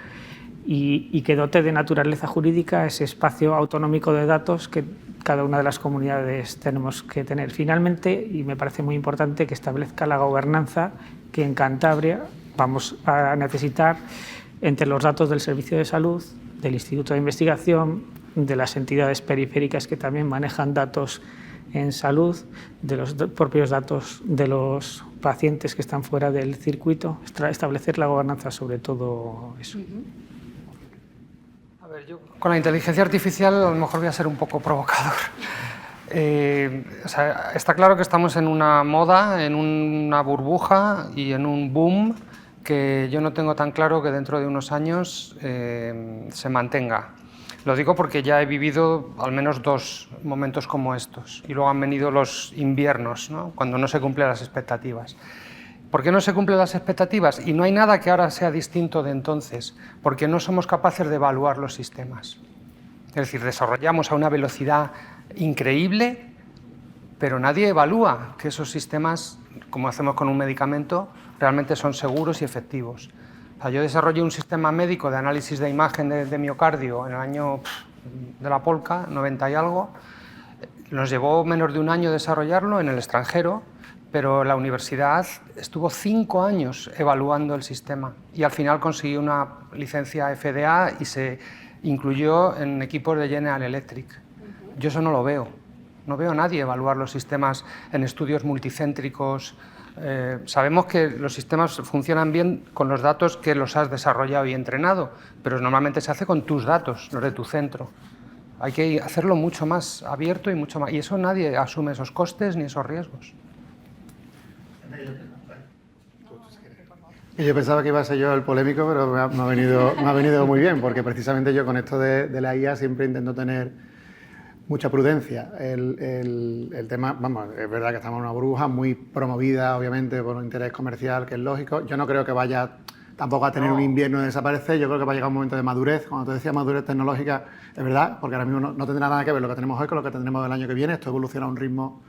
y que dote de naturaleza jurídica ese espacio autonómico de datos que cada una de las comunidades tenemos que tener. Finalmente, y me parece muy importante, que establezca la gobernanza que en Cantabria vamos a necesitar entre los datos del Servicio de Salud, del Instituto de Investigación, de las entidades periféricas que también manejan datos en salud, de los propios datos de los pacientes que están fuera del circuito, establecer la gobernanza sobre todo eso. A ver, yo con la inteligencia artificial a lo mejor voy a ser un poco provocador. O sea, está claro que estamos en una moda, en una burbuja y en un boom que yo no tengo tan claro que dentro de unos años se mantenga. Lo digo porque ya he vivido al menos 2 momentos como estos y luego han venido los inviernos, ¿no? Cuando no se cumplen las expectativas. ¿Por qué no se cumplen las expectativas? Y no hay nada que ahora sea distinto de entonces, porque no somos capaces de evaluar los sistemas. Es decir, desarrollamos a una velocidad increíble, pero nadie evalúa que esos sistemas, como hacemos con un medicamento, realmente son seguros y efectivos. O sea, yo desarrollé un sistema médico de análisis de imagen de miocardio en el año de la Polka, 90 y algo. Nos llevó menos de un año desarrollarlo en el extranjero, pero la universidad estuvo 5 años evaluando el sistema y al final consiguió una licencia FDA y se incluyó en equipos de General Electric. Yo eso no lo veo. No veo a nadie evaluar los sistemas en estudios multicéntricos. Sabemos que los sistemas funcionan bien con los datos que los has desarrollado y entrenado, pero normalmente se hace con tus datos, los de tu centro. Hay que hacerlo mucho más abierto y eso nadie asume esos costes ni esos riesgos. Yo pensaba que iba a ser yo el polémico, pero me ha venido muy bien, porque precisamente yo con esto de la IA siempre intento tener mucha prudencia. El tema, vamos, es verdad que estamos en una burbuja muy promovida, obviamente, por un interés comercial, que es lógico. Yo no creo que vaya tampoco a tener un invierno de desaparecer. Yo creo que va a llegar un momento de madurez. Cuando te decía madurez tecnológica, es verdad, porque ahora mismo no tendrá nada que ver lo que tenemos hoy con lo que tendremos el año que viene. Esto evoluciona a un ritmo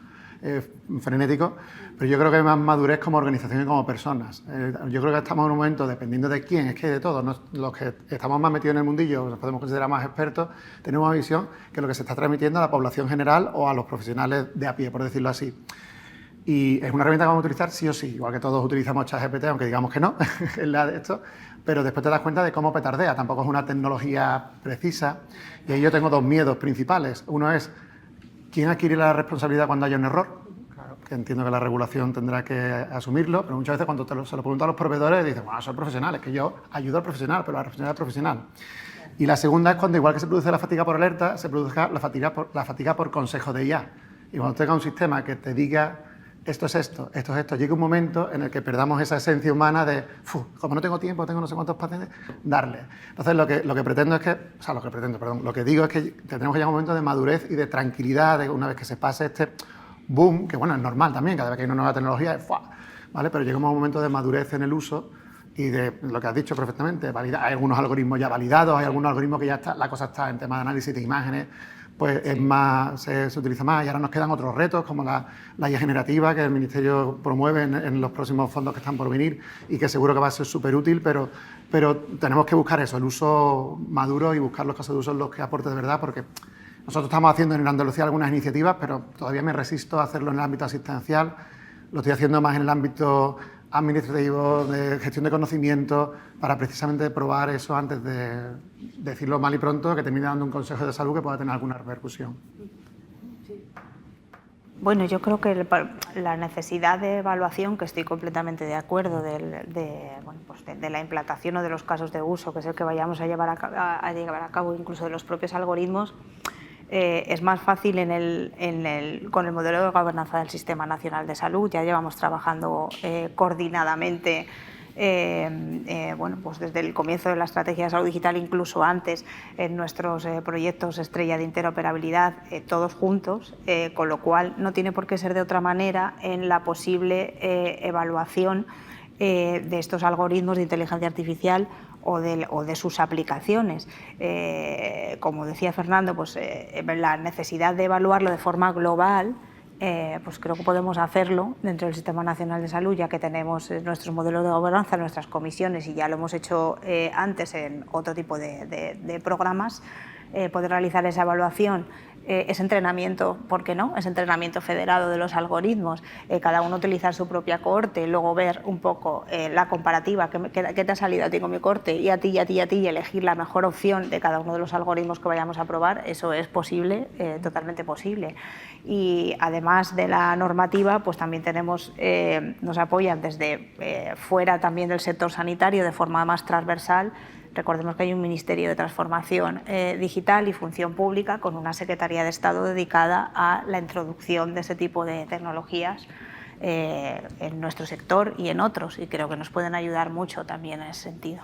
frenético, pero yo creo que hay más madurez como organización y como personas. Yo creo que estamos en un momento, dependiendo de quién, es que de todos, los que estamos más metidos en el mundillo, nos podemos considerar más expertos, tenemos una visión que lo que se está transmitiendo a la población general o a los profesionales de a pie, por decirlo así. Y es una herramienta que vamos a utilizar sí o sí, igual que todos utilizamos ChatGPT, aunque digamos que no, es la de esto, pero después te das cuenta de cómo petardea, tampoco es una tecnología precisa, y ahí yo tengo 2 miedos principales. Uno es, ¿quién adquiere la responsabilidad cuando haya un error? Claro, que entiendo que la regulación tendrá que asumirlo, pero muchas veces cuando se lo pregunto a los proveedores dicen, bueno, soy profesional, es que yo ayudo al profesional, pero la responsabilidad es profesional. Y la segunda es cuando, igual que se produce la fatiga por alerta, se produzca la fatiga por consejo de IA. Y cuando tenga un sistema que te diga, esto es esto, llega un momento en el que perdamos esa esencia humana de, como no tengo tiempo, tengo no sé cuántos pacientes, darle. Entonces, lo que pretendo es que, lo que digo es que tenemos que llegar a un momento de madurez y de tranquilidad, de una vez que se pase este boom, que bueno, es normal también, cada vez que hay una nueva tecnología, ¿vale? Pero llegamos a un momento de madurez en el uso y de lo que has dicho perfectamente, hay algunos algoritmos ya validados, hay algunos algoritmos que ya está, la cosa está en tema de análisis de imágenes, pues es más, se utiliza más, y ahora nos quedan otros retos como la IA generativa que el Ministerio promueve en los próximos fondos que están por venir y que seguro que va a ser súper útil, pero tenemos que buscar eso, el uso maduro y buscar los casos de uso en los que aporte de verdad, porque nosotros estamos haciendo en Andalucía algunas iniciativas, pero todavía me resisto a hacerlo en el ámbito asistencial, lo estoy haciendo más en el ámbito administrativo, de gestión de conocimiento, para precisamente probar eso antes de decirlo mal y pronto, que termine dando un consejo de salud que pueda tener alguna repercusión. Bueno, yo creo que la necesidad de evaluación, que estoy completamente de acuerdo, de la implantación o de los casos de uso, que es el que vayamos a llevar a cabo, incluso de los propios algoritmos, es más fácil con el modelo de gobernanza del Sistema Nacional de Salud. Ya llevamos trabajando coordinadamente bueno, pues desde el comienzo de la estrategia de salud digital, incluso antes, en nuestros proyectos estrella de interoperabilidad, todos juntos, con lo cual no tiene por qué ser de otra manera en la posible evaluación de estos algoritmos de inteligencia artificial o de sus aplicaciones. Como decía Fernando, pues, la necesidad de evaluarlo de forma global, pues creo que podemos hacerlo dentro del Sistema Nacional de Salud, ya que tenemos nuestros modelos de gobernanza, nuestras comisiones, y ya lo hemos hecho antes en otro tipo de programas. Poder realizar esa evaluación, ese entrenamiento, ¿por qué no? Ese entrenamiento federado de los algoritmos, cada uno utilizar su propia cohorte, luego ver un poco la comparativa, qué te ha salido a ti con mi cohorte y a ti, y a ti, y a ti, y elegir la mejor opción de cada uno de los algoritmos que vayamos a probar. Eso es posible, totalmente posible. Y además de la normativa, pues también tenemos, nos apoyan desde fuera también del sector sanitario de forma más transversal. Recordemos que hay un Ministerio de Transformación Digital y Función Pública con una Secretaría de Estado dedicada a la introducción de ese tipo de tecnologías en nuestro sector y en otros, y creo que nos pueden ayudar mucho también en ese sentido.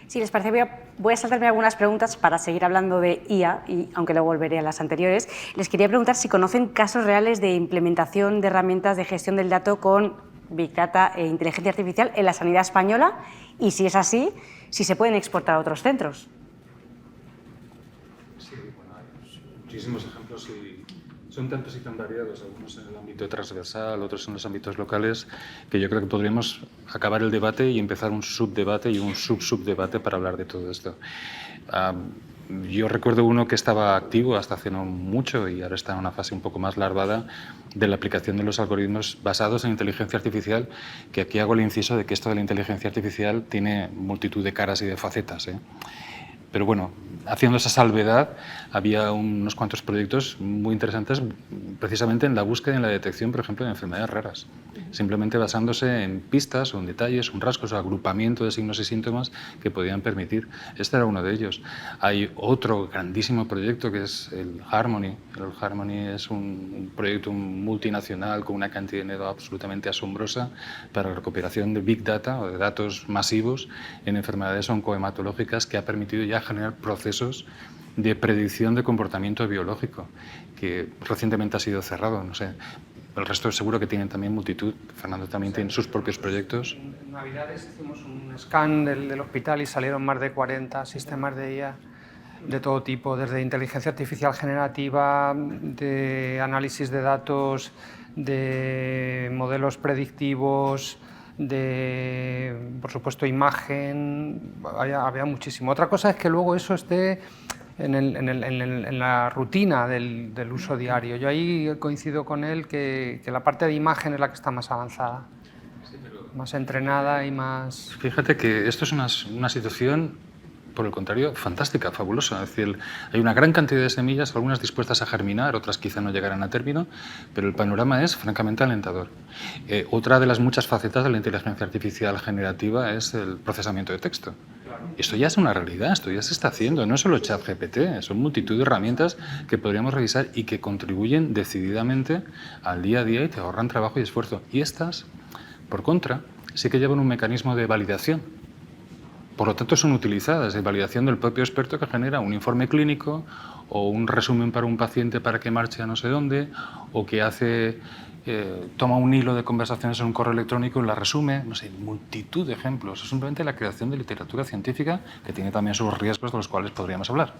Si les parece, voy a saltarme algunas preguntas para seguir hablando de IA, y aunque luego volveré a las anteriores. Les quería preguntar si conocen casos reales de implementación de herramientas de gestión del dato con Big Data e inteligencia artificial en la sanidad española, y si es así, si se pueden exportar a otros centros. Sí, bueno, hay muchísimos ejemplos y son tantos y tan variados, algunos en el ámbito transversal, otros en los ámbitos locales, que yo creo que podríamos acabar el debate y empezar un subdebate y un subdebate para hablar de todo esto. Yo recuerdo uno que estaba activo hasta hace no mucho y ahora está en una fase un poco más larvada de la aplicación de los algoritmos basados en inteligencia artificial, que aquí hago el inciso de que esto de la inteligencia artificial tiene multitud de caras y de facetas, ¿eh? Pero bueno, haciendo esa salvedad, había unos cuantos proyectos muy interesantes precisamente en la búsqueda y en la detección, por ejemplo, de enfermedades raras. Simplemente basándose en pistas o en detalles, un rasgos o agrupamiento de signos y síntomas que podían permitir. Este era uno de ellos. Hay otro grandísimo proyecto que es el Harmony. El Harmony es un proyecto multinacional con una cantidad de dinero absolutamente asombrosa para la recuperación de Big Data o de datos masivos en enfermedades oncohematológicas, que ha permitido ya generar procesos de predicción de comportamiento biológico, que recientemente ha sido cerrado. No sé, el resto seguro que tienen también multitud. Fernando también tiene sus propios proyectos. En Navidades hicimos un scan del hospital y salieron más de 40 sistemas de IA de todo tipo, desde inteligencia artificial generativa, de análisis de datos, de modelos predictivos, de, por supuesto, imagen. Había muchísimo. Otra cosa es que luego eso esté en la rutina del uso diario. Yo ahí coincido con él que la parte de imagen es la que está más avanzada, más entrenada y más... Fíjate que esto es una situación, por el contrario, fantástica, fabulosa. Es decir, hay una gran cantidad de semillas, algunas dispuestas a germinar, otras quizá no llegarán a término, pero el panorama es francamente alentador. Otra de las muchas facetas de la inteligencia artificial generativa es el procesamiento de texto. Esto ya es una realidad, esto ya se está haciendo, no es solo ChatGPT, son multitud de herramientas que podríamos revisar y que contribuyen decididamente al día a día y te ahorran trabajo y esfuerzo. Y estas, por contra, sí que llevan un mecanismo de validación. Por lo tanto, son utilizadas de validación del propio experto, que genera un informe clínico o un resumen para un paciente para que marche a no sé dónde, o que toma un hilo de conversaciones en un correo electrónico y la resume. No sé, multitud de ejemplos. Es simplemente la creación de literatura científica, que tiene también sus riesgos de los cuales podríamos hablar.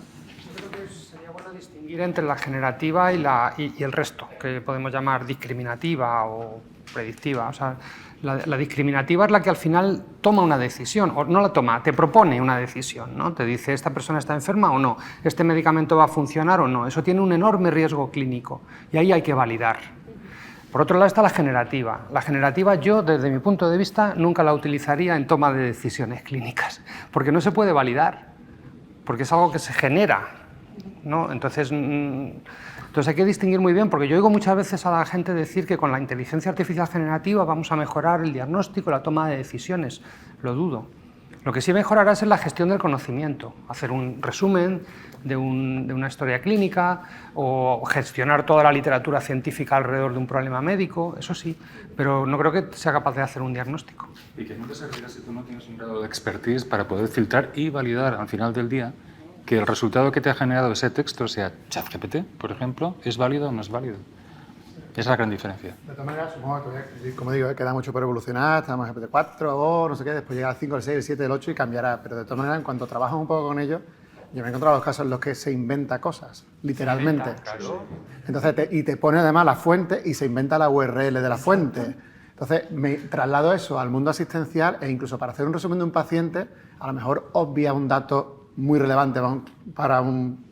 Yo creo que sería bueno distinguir entre la generativa y el resto, que podemos llamar discriminativa o predictiva. O sea, la discriminativa es la que al final toma una decisión, o no la toma, te propone una decisión, ¿no? Te dice, ¿esta persona está enferma o no? ¿Este medicamento va a funcionar o no? Eso tiene un enorme riesgo clínico y ahí hay que validar. Por otro lado está la generativa. La generativa yo, desde mi punto de vista, nunca la utilizaría en toma de decisiones clínicas, porque no se puede validar, porque es algo que se genera, ¿no? Entonces hay que distinguir muy bien, porque yo oigo muchas veces a la gente decir que con la inteligencia artificial generativa vamos a mejorar el diagnóstico, la toma de decisiones. Lo dudo. Lo que sí mejorará es en la gestión del conocimiento, hacer un resumen de una historia clínica o gestionar toda la literatura científica alrededor de un problema médico, eso sí, pero no creo que sea capaz de hacer un diagnóstico. Y que no te servirá si tú no tienes un grado de expertise para poder filtrar y validar al final del día que el resultado que te ha generado ese texto, sea ChatGPT, por ejemplo, es válido o no es válido. Esa es la gran diferencia. De todas maneras, supongo que, como digo, queda mucho por evolucionar, estamos en GPT-4 o no sé qué, después llega el 5, el 6, el 7, el 8 y cambiará, pero de todas maneras, en cuanto trabajas un poco con ello, yo me he encontrado los casos en los que se inventa cosas, literalmente. Claro. Entonces, te pone además la fuente y se inventa la URL de la fuente. Entonces, me traslado eso al mundo asistencial e incluso para hacer un resumen de un paciente, a lo mejor obvia un dato muy relevante para un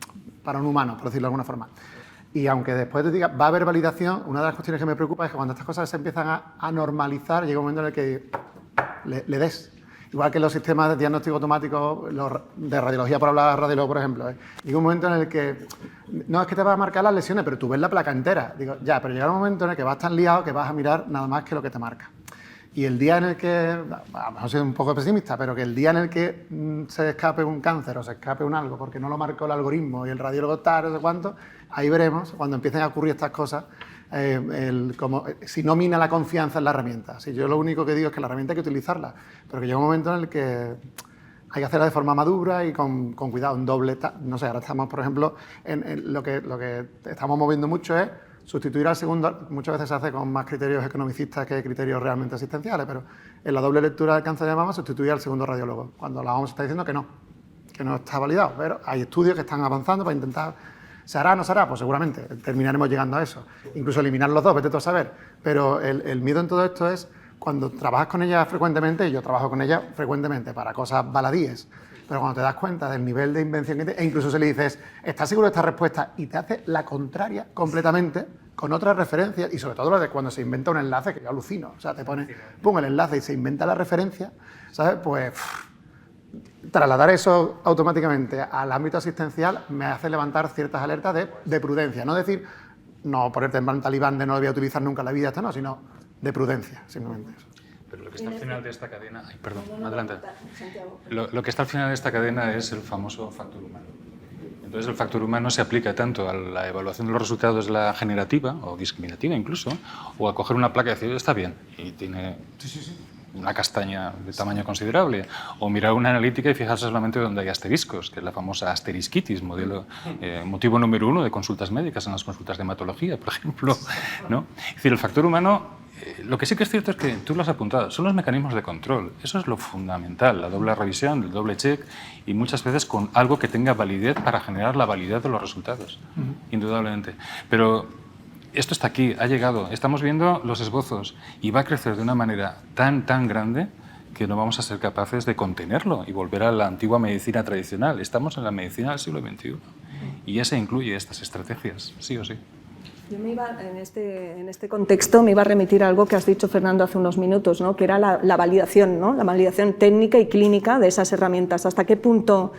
humano, por decirlo de alguna forma. Y aunque después te diga, va a haber validación, una de las cuestiones que me preocupa es que cuando estas cosas se empiezan a normalizar, llega un momento en el que le des. Igual que los sistemas de diagnóstico automático de radiología, por hablar de radiólogo, por ejemplo. Llega un momento en el que, no es que te vas a marcar las lesiones, pero tú ves la placa entera. Digo, ya, pero llega un momento en el que vas tan liado que vas a mirar nada más que lo que te marca. Y el día en el que, a lo mejor soy un poco pesimista, pero que el día en el que se escape un cáncer o se escape un algo porque no lo marcó el algoritmo y el radiólogo tal, no sé cuánto, ahí veremos, cuando empiecen a ocurrir estas cosas, si no mina la confianza en la herramienta. Si yo lo único que digo es que la herramienta hay que utilizarla, pero que llega un momento en el que hay que hacerla de forma madura y con cuidado, un doble, no sé, ahora estamos, por ejemplo, en lo que estamos moviendo mucho es sustituir al segundo, muchas veces se hace con más criterios economicistas que criterios realmente asistenciales, pero en la doble lectura del cáncer de mama sustituir al segundo radiólogo, cuando la OMS está diciendo que no está validado, pero hay estudios que están avanzando para intentar, ¿se hará o no se hará? Pues seguramente terminaremos llegando a eso, incluso eliminar los dos, vete tú a saber, pero el miedo en todo esto es cuando trabajas con ella frecuentemente, y yo trabajo con ella frecuentemente para cosas baladíes, pero cuando te das cuenta del nivel de invención que tiene, e incluso se le dices, ¿estás seguro de esta respuesta? Y te hace la contraria completamente, con otras referencias, y sobre todo lo de cuando se inventa un enlace, que yo alucino, o sea, te pone, pum, el enlace y se inventa la referencia, ¿sabes? Pues trasladar eso automáticamente al ámbito asistencial me hace levantar ciertas alertas de prudencia, no decir, no ponerte en plan talibán de no lo voy a utilizar nunca en la vida, esto no, sino de prudencia, simplemente eso. Pero lo que está al final de esta cadena... Ay, perdón, adelante. Lo que está al final de esta cadena es el famoso factor humano. Entonces, el factor humano se aplica tanto a la evaluación de los resultados de la generativa, o discriminativa incluso, o a coger una placa y decir, está bien, y tiene una castaña de tamaño considerable, o mirar una analítica y fijarse solamente donde hay asteriscos, que es la famosa asterisquitis, motivo número 1 de consultas médicas en las consultas de hematología, por ejemplo, ¿no? Es decir, el factor humano... Lo que sí que es cierto es que tú lo has apuntado, son los mecanismos de control. Eso es lo fundamental, la doble revisión, el doble check y muchas veces con algo que tenga validez para generar la validez de los resultados, indudablemente. Pero esto está aquí, ha llegado, estamos viendo los esbozos y va a crecer de una manera tan grande que no vamos a ser capaces de contenerlo y volver a la antigua medicina tradicional. Estamos en la medicina del siglo XXI y esa incluye estas estrategias, sí o sí. Yo me iba, en este contexto, me iba a remitir a algo que has dicho, Fernando, hace unos minutos, ¿no? Que era la validación, ¿no? La validación técnica y clínica de esas herramientas. ¿Hasta qué punto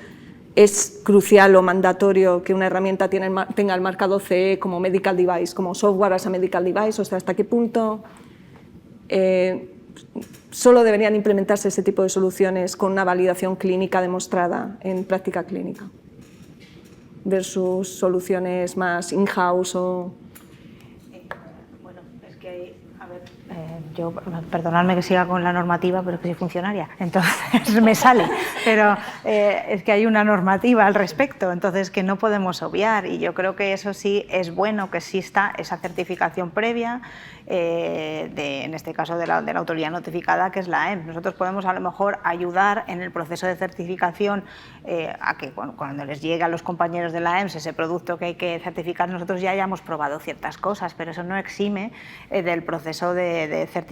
es crucial o mandatorio que una herramienta tenga el marcado CE como medical device, como software as a medical device? O sea, ¿hasta qué punto solo deberían implementarse ese tipo de soluciones con una validación clínica demostrada en práctica clínica versus soluciones más in-house o... Yo, perdonadme que siga con la normativa, pero es que soy funcionaria, entonces me sale. Pero es que hay una normativa al respecto, entonces que no podemos obviar. Y yo creo que eso sí es bueno que exista esa certificación previa, en este caso de la autoridad notificada, que es la EMS. Nosotros podemos a lo mejor ayudar en el proceso de certificación a que cuando les llegue a los compañeros de la EMS ese producto que hay que certificar, nosotros ya hayamos probado ciertas cosas, pero eso no exime del proceso de certificación,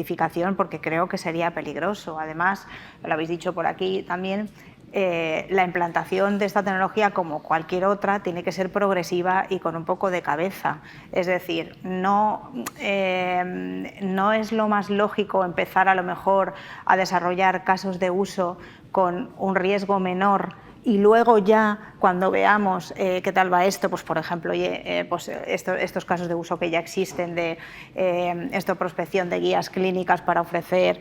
porque creo que sería peligroso. Además, lo habéis dicho por aquí también, la implantación de esta tecnología, como cualquier otra, tiene que ser progresiva y con un poco de cabeza. Es decir, no es lo más lógico empezar a lo mejor a desarrollar casos de uso con un riesgo menor y luego ya cuando veamos qué tal va esto, pues por ejemplo, pues estos casos de uso que ya existen de prospección de guías clínicas para ofrecer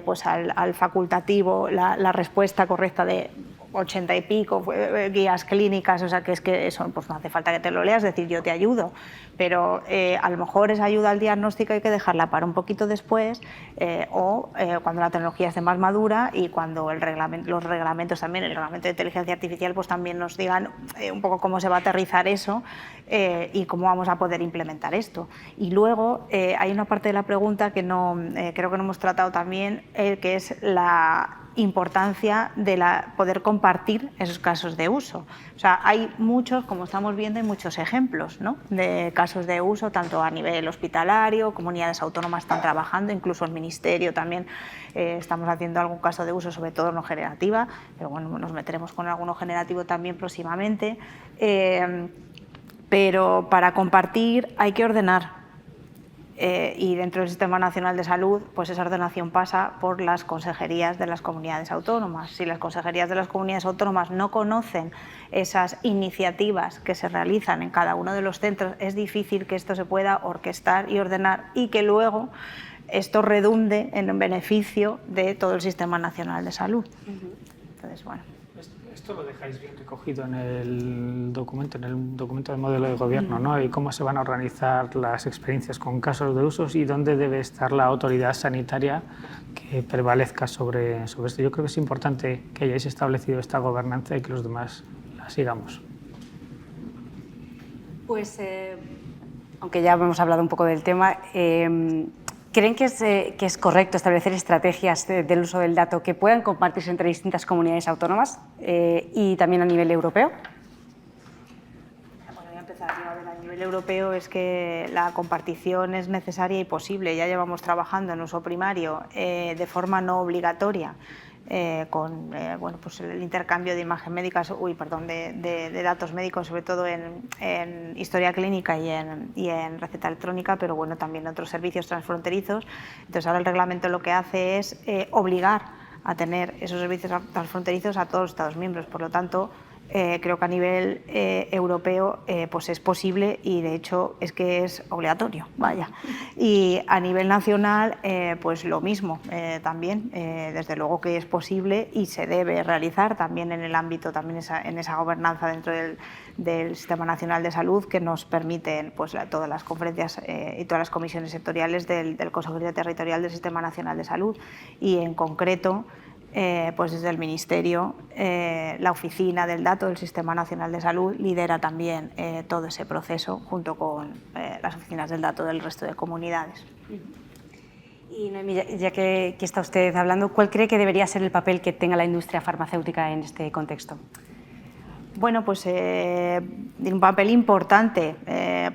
pues al facultativo la respuesta correcta de 80 y pico guías clínicas, o sea que es que eso pues no hace falta que te lo leas, es decir, yo te ayudo, pero a lo mejor esa ayuda al diagnóstico hay que dejarla para un poquito después o cuando la tecnología esté más madura y cuando los reglamentos también, el reglamento de inteligencia artificial, pues también nos digan un poco cómo se va a aterrizar eso y cómo vamos a poder implementar esto. Y luego hay una parte de la pregunta que no creo que no hemos tratado también, que es la importancia de poder compartir esos casos de uso. O sea, hay muchos, como estamos viendo, hay muchos ejemplos, ¿no?, de casos de uso, tanto a nivel hospitalario, comunidades autónomas están trabajando, incluso el Ministerio también estamos haciendo algún caso de uso, sobre todo no generativa, pero bueno, nos meteremos con alguno generativo también próximamente. Pero para compartir hay que ordenar. Y dentro del Sistema Nacional de Salud, pues esa ordenación pasa por las consejerías de las comunidades autónomas. Si las consejerías de las comunidades autónomas no conocen esas iniciativas que se realizan en cada uno de los centros, es difícil que esto se pueda orquestar y ordenar y que luego esto redunde en beneficio de todo el Sistema Nacional de Salud. Entonces, bueno. Esto lo dejáis bien recogido en el documento del modelo de gobierno, ¿no? Y cómo se van a organizar las experiencias con casos de usos y dónde debe estar la autoridad sanitaria que prevalezca sobre esto. Yo creo que es importante que hayáis establecido esta gobernanza y que los demás la sigamos. Pues, aunque ya hemos hablado un poco del tema, ¿creen que es correcto establecer estrategias del uso del dato que puedan compartirse entre distintas comunidades autónomas y también a nivel europeo? Bueno, voy a empezar yo. A nivel europeo es que la compartición es necesaria y posible. Ya llevamos trabajando en uso primario de forma no obligatoria con bueno, pues el intercambio de imagen médica, de datos médicos, sobre todo en historia clínica y en receta electrónica, pero bueno, también otros servicios transfronterizos. Entonces ahora el reglamento lo que hace es obligar a tener esos servicios transfronterizos a todos los Estados miembros. Por lo tanto, creo que a nivel europeo pues es posible y de hecho es que es obligatorio, vaya. Y a nivel nacional pues lo mismo también, desde luego que es posible y se debe realizar también en el ámbito, también en esa gobernanza dentro del Sistema Nacional de Salud que nos permiten pues todas las conferencias y todas las comisiones sectoriales del Consejo Territorial del Sistema Nacional de Salud y en concreto pues desde el Ministerio, la Oficina del Dato del Sistema Nacional de Salud lidera también todo ese proceso junto con las oficinas del dato del resto de comunidades. Y Noemí, ya que está usted hablando, ¿cuál cree que debería ser el papel que tenga la industria farmacéutica en este contexto? Bueno, pues un papel importante,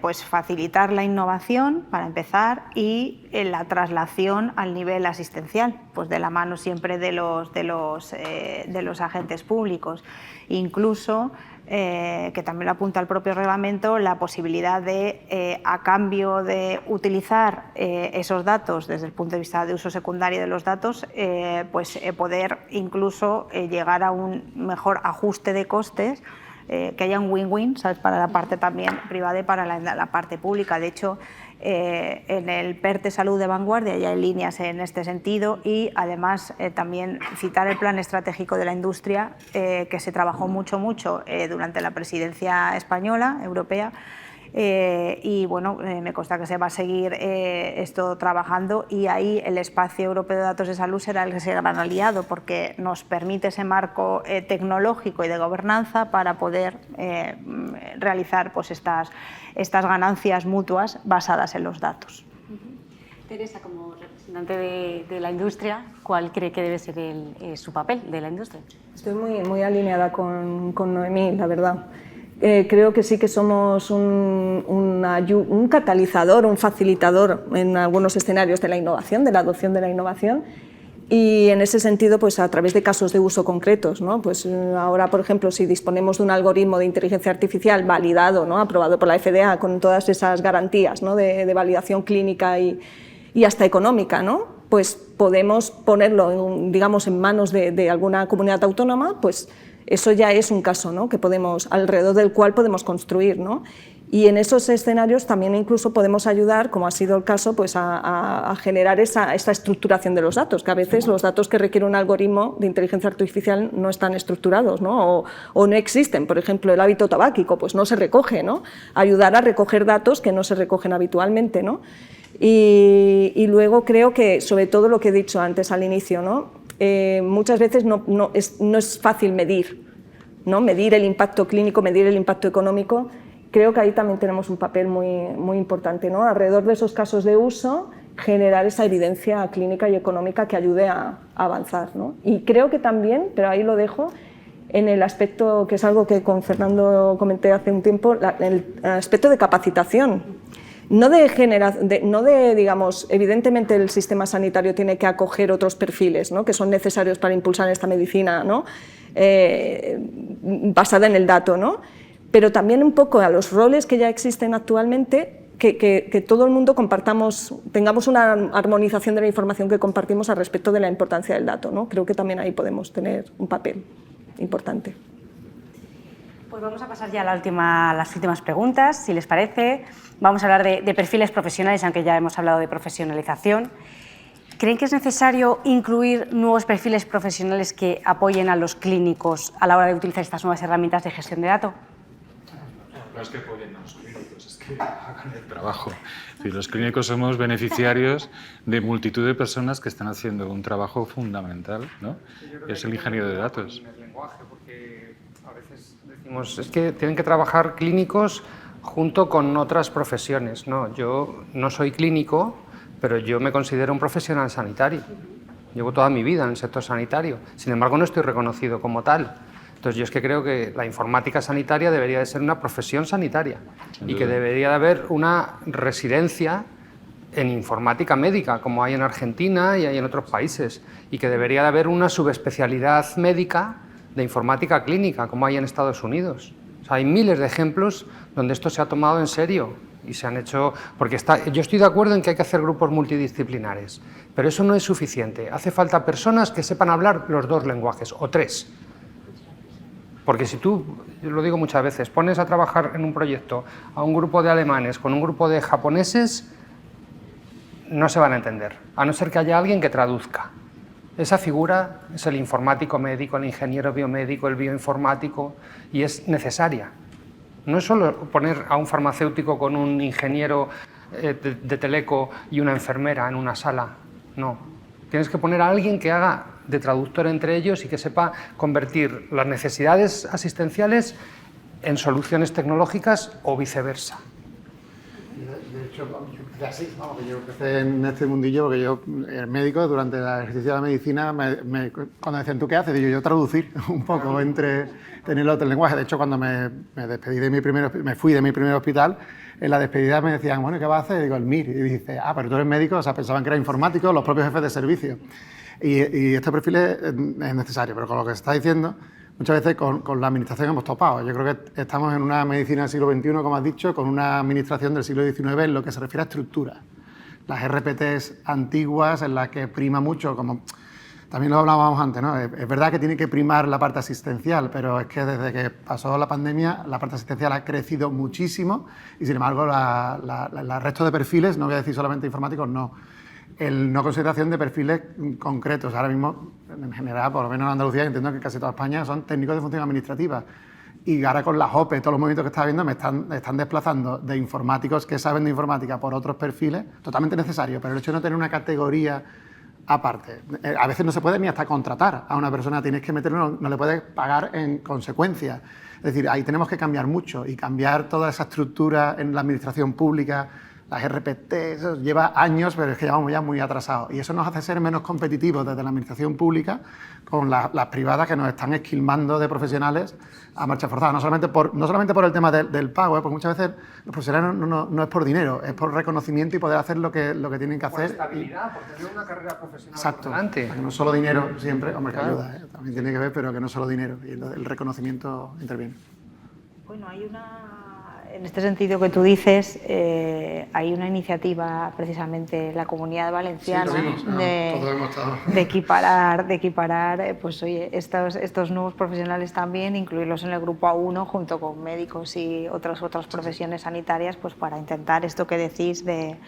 pues facilitar la innovación para empezar y la traslación al nivel asistencial, pues de la mano siempre de los agentes públicos. Incluso, que también lo apunta el propio reglamento, la posibilidad de, a cambio de utilizar esos datos desde el punto de vista de uso secundario de los datos, pues poder incluso llegar a un mejor ajuste de costes, que haya un win-win, ¿sabes?, para la parte también privada y para la parte pública. De hecho, en el PERTE Salud de Vanguardia ya hay líneas en este sentido y además también citar el plan estratégico de la industria que se trabajó mucho durante la presidencia española, europea, y bueno, me consta que se va a seguir esto trabajando y ahí el espacio europeo de datos de salud será ese gran aliado porque nos permite ese marco tecnológico y de gobernanza para poder realizar pues estas ganancias mutuas basadas en los datos. Teresa, como representante de la industria, ¿cuál cree que debe ser su papel de la industria? Estoy muy alineada con Noemí, la verdad. Creo que sí que somos un catalizador, un facilitador en algunos escenarios de la innovación, de la adopción de la innovación y en ese sentido pues a través de casos de uso concretos, ¿no? Pues ahora, por ejemplo, si disponemos de un algoritmo de inteligencia artificial validado, ¿no?, aprobado por la FDA con todas esas garantías, ¿no?, de validación clínica y hasta económica, ¿no?, pues podemos ponerlo, digamos, en manos de alguna comunidad autónoma, pues eso ya es un caso, ¿no?, que podemos, alrededor del cual podemos construir, ¿no? Y en esos escenarios también incluso podemos ayudar, como ha sido el caso, pues a generar esa estructuración de los datos, que a veces los datos que requiere un algoritmo de inteligencia artificial no están estructurados, ¿no? O no existen. Por ejemplo, el hábito tabáquico, pues no se recoge, ¿no? Ayudar a recoger datos que no se recogen habitualmente, ¿no? Y luego creo que, sobre todo lo que he dicho antes al inicio, ¿no?, muchas veces no es fácil medir, ¿no?, medir el impacto clínico, medir el impacto económico. Creo que ahí también tenemos un papel muy importante, ¿no?, alrededor de esos casos de uso, generar esa evidencia clínica y económica que ayude a avanzar, ¿no? Y creo que también, pero ahí lo dejo, en el aspecto, que es algo que con Fernando comenté hace un tiempo, el aspecto de capacitación. Digamos, evidentemente el sistema sanitario tiene que acoger otros perfiles, ¿no?, que son necesarios para impulsar esta medicina, ¿no?, basada en el dato, ¿no?, pero también un poco a los roles que ya existen actualmente, que todo el mundo tengamos una armonización de la información que compartimos al respecto de la importancia del dato, ¿no? Creo que también ahí podemos tener un papel importante. Pues vamos a pasar ya a las últimas preguntas, si les parece. Vamos a hablar de perfiles profesionales, aunque ya hemos hablado de profesionalización. ¿Creen que es necesario incluir nuevos perfiles profesionales que apoyen a los clínicos a la hora de utilizar estas nuevas herramientas de gestión de datos? No es que apoyen a los clínicos, es que hagan el trabajo. Es decir, los clínicos somos beneficiarios de multitud de personas que están haciendo un trabajo fundamental, ¿no? Es el ingeniero de datos. Porque a veces decimos, es que tienen que trabajar clínicos junto con otras profesiones. No, yo no soy clínico, pero yo me considero un profesional sanitario. Llevo toda mi vida en el sector sanitario, sin embargo no estoy reconocido como tal. Entonces yo es que creo que la informática sanitaria debería de ser una profesión sanitaria y que debería de haber una residencia en informática médica, como hay en Argentina y hay en otros países, y que debería de haber una subespecialidad médica de informática clínica, como hay en Estados Unidos. O sea, hay miles de ejemplos donde esto se ha tomado en serio y se han hecho... Porque yo estoy de acuerdo en que hay que hacer grupos multidisciplinares, pero eso no es suficiente. Hace falta personas que sepan hablar los dos lenguajes, o tres. Porque si tú, yo lo digo muchas veces, pones a trabajar en un proyecto a un grupo de alemanes con un grupo de japoneses, no se van a entender, a no ser que haya alguien que traduzca. Esa figura es el informático médico, el ingeniero biomédico, el bioinformático, y es necesaria. No es solo poner a un farmacéutico con un ingeniero de teleco y una enfermera en una sala, no. Tienes que poner a alguien que haga de traductor entre ellos y que sepa convertir las necesidades asistenciales en soluciones tecnológicas o viceversa. De hecho, yo empecé en este mundillo porque yo, el médico, durante el ejercicio de la medicina, cuando decían, ¿tú qué haces? Digo, yo traducir un poco entre tener otro lenguaje. De hecho, cuando me despedí de me fui de mi primer hospital, en la despedida me decían, bueno, ¿qué vas a hacer? Y digo, el MIR. Y dice, pero tú eres médico, o sea, pensaban que era informático, los propios jefes de servicio. Y este perfil es necesario, pero con lo que se está diciendo, muchas veces con la administración hemos topado. Yo creo que estamos en una medicina del siglo XXI, como has dicho, con una administración del siglo XIX en lo que se refiere a estructura. Las RPTs antiguas en las que prima mucho, como también lo hablábamos antes, ¿no? Es verdad que tiene que primar la parte asistencial, pero es que desde que pasó la pandemia la parte asistencial ha crecido muchísimo y sin embargo el resto de perfiles, no voy a decir solamente informáticos, no. El no consideración de perfiles concretos. Ahora mismo, en general, por lo menos en Andalucía, entiendo que en casi toda España son técnicos de función administrativa. Y ahora con las OPE, todos los movimientos que está viendo, me están desplazando de informáticos que saben de informática por otros perfiles, totalmente necesario, pero el hecho de no tener una categoría aparte. A veces no se puede ni hasta contratar a una persona, tienes que meterlo, no le puedes pagar en consecuencia. Es decir, ahí tenemos que cambiar mucho y cambiar toda esa estructura en la administración pública. Las RPT, eso lleva años, pero es que llevamos ya muy atrasados. Y eso nos hace ser menos competitivos desde la administración pública con las privadas que nos están esquilmando de profesionales a marcha forzada. No solamente por el tema del pago, porque muchas veces los profesionales no es por dinero, es por reconocimiento y poder hacer lo que tienen que hacer. Por estabilidad, por tener una carrera profesional. Exacto. Adelante. Que no solo dinero siempre, hombre, Claro. que ayuda, también tiene que ver, pero que no solo dinero. Y el reconocimiento interviene. Bueno, hay una En este sentido que tú dices, hay una iniciativa precisamente en la Comunidad Valenciana de equiparar pues, oye, estos nuevos profesionales también, incluirlos en el grupo A1 junto con médicos y otras profesiones sanitarias, pues para intentar esto que decís de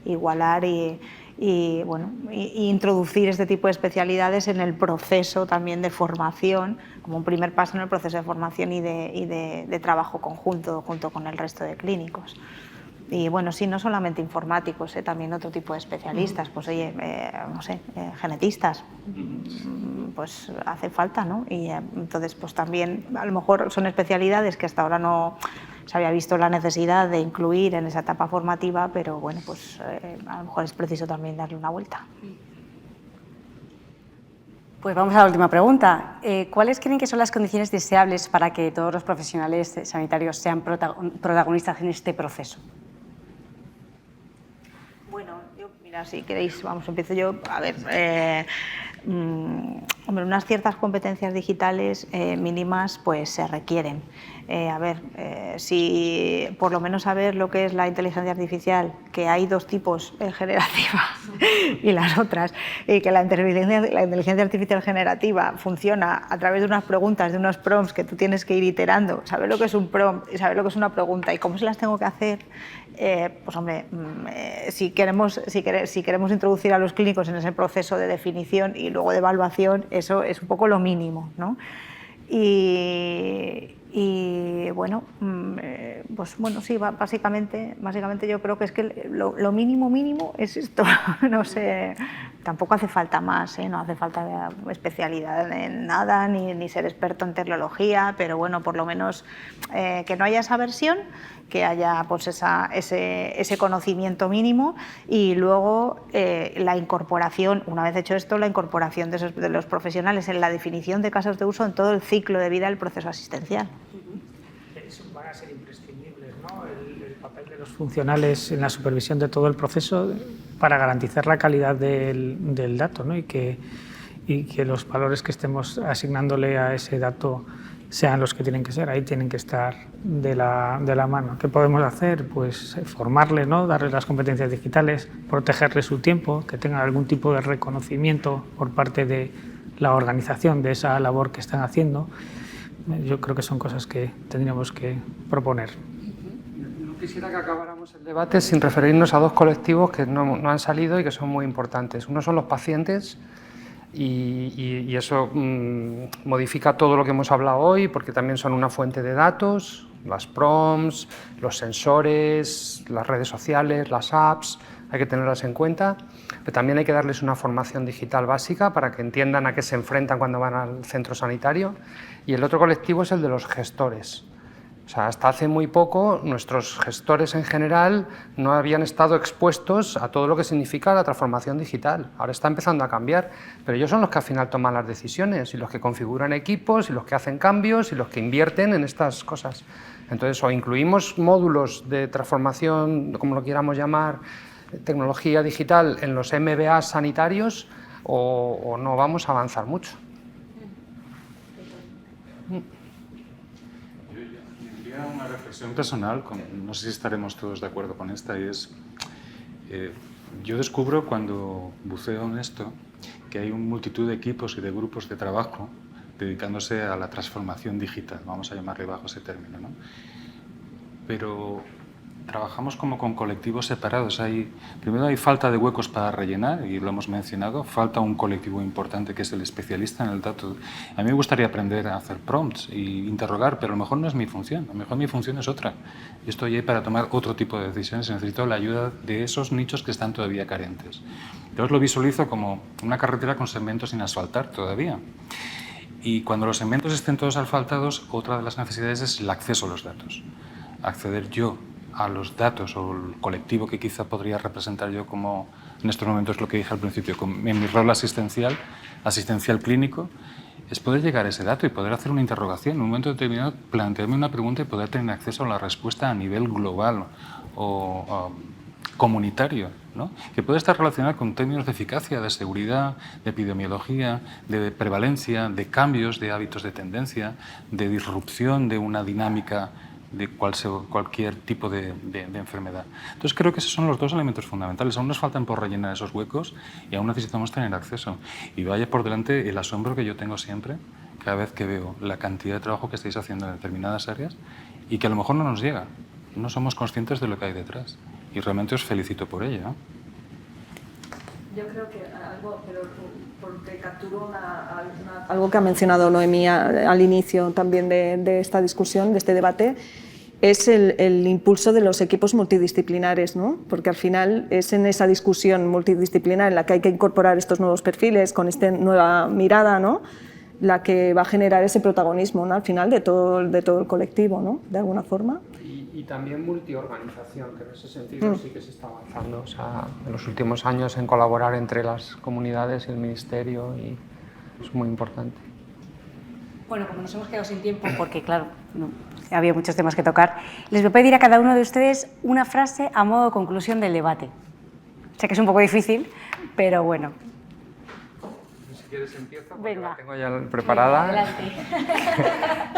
igualar y introducir este tipo de especialidades en el proceso también de formación, como un primer paso en el proceso de formación y de trabajo conjunto junto con el resto de clínicos. Y bueno, sí, no solamente informáticos, también otro tipo de especialistas, pues oye, no sé, genetistas, pues hace falta, ¿no? Y entonces pues también a lo mejor son especialidades que hasta ahora no se había visto la necesidad de incluir en esa etapa formativa, pero bueno, pues a lo mejor es preciso también darle una vuelta. Pues vamos a la última pregunta. ¿Cuáles creen que son las condiciones deseables para que todos los profesionales sanitarios sean protagonistas en este proceso? Bueno, yo, mira, si queréis, vamos, empiezo yo. A ver, hombre, unas ciertas competencias digitales mínimas pues se requieren. Si por lo menos saber lo que es la inteligencia artificial, que hay dos tipos, generativa y las otras, y que la inteligencia artificial generativa funciona a través de unas preguntas, de unos prompts que tú tienes que ir iterando, saber lo que es un prompt y saber lo que es una pregunta y cómo se las tengo que hacer, pues hombre, si queremos introducir a los clínicos en ese proceso de definición y luego de evaluación, eso es un poco lo mínimo, ¿no? Y bueno, pues bueno, sí, básicamente yo creo que es que lo mínimo es esto. No sé, tampoco hace falta más, no hace falta especialidad en nada, ni ser experto en tecnología, pero bueno, por lo menos que no haya esa versión, que haya pues ese conocimiento mínimo y luego la incorporación, una vez hecho esto, la incorporación de los profesionales en la definición de casos de uso en todo el ciclo de vida del proceso asistencial. Eso van a ser imprescindibles, ¿no? El papel de los funcionales en la supervisión de todo el proceso para garantizar la calidad del dato, ¿no? y que los valores que estemos asignándole a ese dato sean los que tienen que ser, ahí tienen que estar de la mano. ¿Qué podemos hacer? Pues formarles, ¿no? Darles las competencias digitales, protegerles su tiempo, que tengan algún tipo de reconocimiento por parte de la organización de esa labor que están haciendo. Yo creo que son cosas que tendríamos que proponer. No quisiera que acabáramos el debate sin referirnos a dos colectivos que no han salido y que son muy importantes. Uno son los pacientes, y eso modifica todo lo que hemos hablado hoy, porque también son una fuente de datos, las prompts, los sensores, las redes sociales, las apps, hay que tenerlas en cuenta, pero también hay que darles una formación digital básica para que entiendan a qué se enfrentan cuando van al centro sanitario. Y el otro colectivo es el de los gestores. O sea, hasta hace muy poco nuestros gestores en general no habían estado expuestos a todo lo que significa la transformación digital. Ahora está empezando a cambiar, pero ellos son los que al final toman las decisiones y los que configuran equipos y los que hacen cambios y los que invierten en estas cosas. Entonces, o incluimos módulos de transformación, como lo quieramos llamar, tecnología digital en los MBA sanitarios o no vamos a avanzar mucho. Una reflexión personal, no sé si estaremos todos de acuerdo con esta, y es, yo descubro cuando buceo en esto que hay una multitud de equipos y de grupos de trabajo dedicándose a la transformación digital, vamos a llamarle bajo ese término, ¿no? Pero trabajamos como con colectivos separados. Primero hay falta de huecos para rellenar, y lo hemos mencionado, falta un colectivo importante que es el especialista en el dato. A mí me gustaría aprender a hacer prompts y interrogar, pero a lo mejor no es mi función, a lo mejor mi función es otra. Yo estoy ahí para tomar otro tipo de decisiones y necesito la ayuda de esos nichos que están todavía carentes. Yo os lo visualizo como una carretera con segmentos sin asfaltar todavía. Y cuando los segmentos estén todos asfaltados, otra de las necesidades es el acceso a los datos. Acceder yo a los datos o el colectivo que quizá podría representar yo como, en estos momentos lo que dije al principio, en mi rol asistencial clínico, es poder llegar a ese dato y poder hacer una interrogación, en un momento determinado plantearme una pregunta y poder tener acceso a la respuesta a nivel global o comunitario, ¿no? Que puede estar relacionado con términos de eficacia, de seguridad, de epidemiología, de prevalencia, de cambios de hábitos de tendencia, de disrupción de una dinámica de cualquier tipo de enfermedad. Entonces creo que esos son los dos elementos fundamentales. Aún nos faltan por rellenar esos huecos y aún necesitamos tener acceso. Y vaya por delante el asombro que yo tengo siempre cada vez que veo la cantidad de trabajo que estáis haciendo en determinadas áreas y que a lo mejor no nos llega. No somos conscientes de lo que hay detrás. Y realmente os felicito por ello, ¿eh? Yo creo que algo, pero porque capturó algo que ha mencionado Noemí al inicio también de esta discusión, de este debate, es el impulso de los equipos multidisciplinares, ¿no? Porque al final es en esa discusión multidisciplinar en la que hay que incorporar estos nuevos perfiles con esta nueva mirada, ¿no?, la que va a generar ese protagonismo, ¿no?, al final de todo el colectivo, ¿no?, de alguna forma. Y también multiorganización, que en ese sentido sí que se está avanzando, o sea, en los últimos años en colaborar entre las comunidades y el Ministerio, y es muy importante. Bueno, como nos hemos quedado sin tiempo, porque claro, no, había muchos temas que tocar, les voy a pedir a cada uno de ustedes una frase a modo de conclusión del debate. Sé que es un poco difícil, pero bueno. Si quieres empiezo, porque venga, la tengo ya preparada. Venga,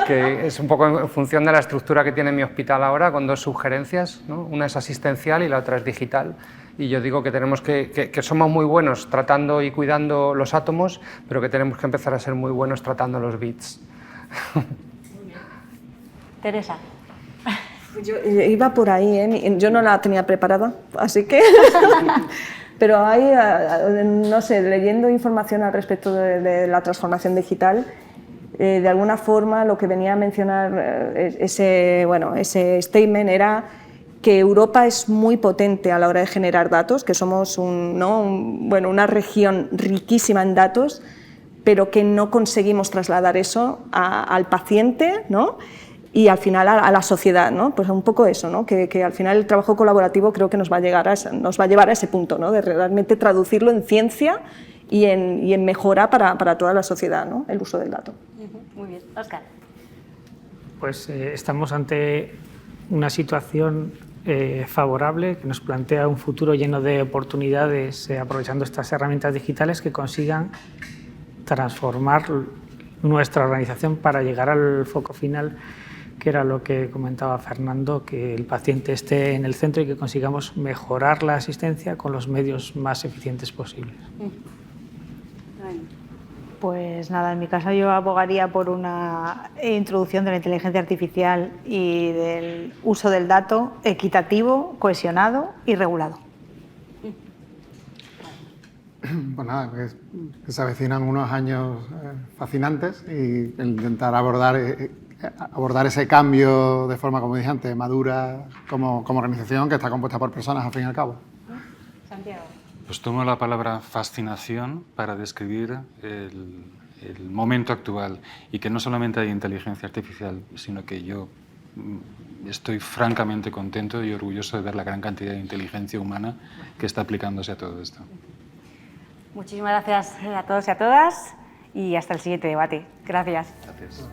que es un poco en función de la estructura que tiene mi hospital ahora, con dos sugerencias, ¿no? Una es asistencial y la otra es digital. Y yo digo que tenemos que somos muy buenos tratando y cuidando los átomos, pero que tenemos que empezar a ser muy buenos tratando los bits. Teresa. Yo iba por ahí, ¿eh? Yo no la tenía preparada, así que... Pero hay, no sé, leyendo información al respecto de la transformación digital, de alguna forma lo que venía a mencionar ese statement era que Europa es muy potente a la hora de generar datos, que somos una región riquísima en datos, pero que no conseguimos trasladar eso al paciente, ¿no?, y al final a la sociedad, ¿no? Pues un poco eso, ¿no?, que al final el trabajo colaborativo creo que nos va a llevar a ese punto, ¿no?, de realmente traducirlo en ciencia y en mejora para toda la sociedad, ¿no?, el uso del dato. Muy bien. Óscar. Pues estamos ante una situación favorable que nos plantea un futuro lleno de oportunidades, aprovechando estas herramientas digitales que consigan transformar nuestra organización para llegar al foco final, que era lo que comentaba Fernando, que el paciente esté en el centro y que consigamos mejorar la asistencia con los medios más eficientes posibles. Pues nada, en mi caso yo abogaría por una introducción de la inteligencia artificial y del uso del dato equitativo, cohesionado y regulado. Pues nada, que se avecinan unos años fascinantes y el intentar abordar ese cambio de forma, como dije antes, madura como organización que está compuesta por personas al fin y al cabo. Santiago. Pues tomo la palabra fascinación para describir el momento actual y que no solamente hay inteligencia artificial, sino que yo estoy francamente contento y orgulloso de ver la gran cantidad de inteligencia humana que está aplicándose a todo esto. Muchísimas gracias a todos y a todas y hasta el siguiente debate. Gracias. Gracias.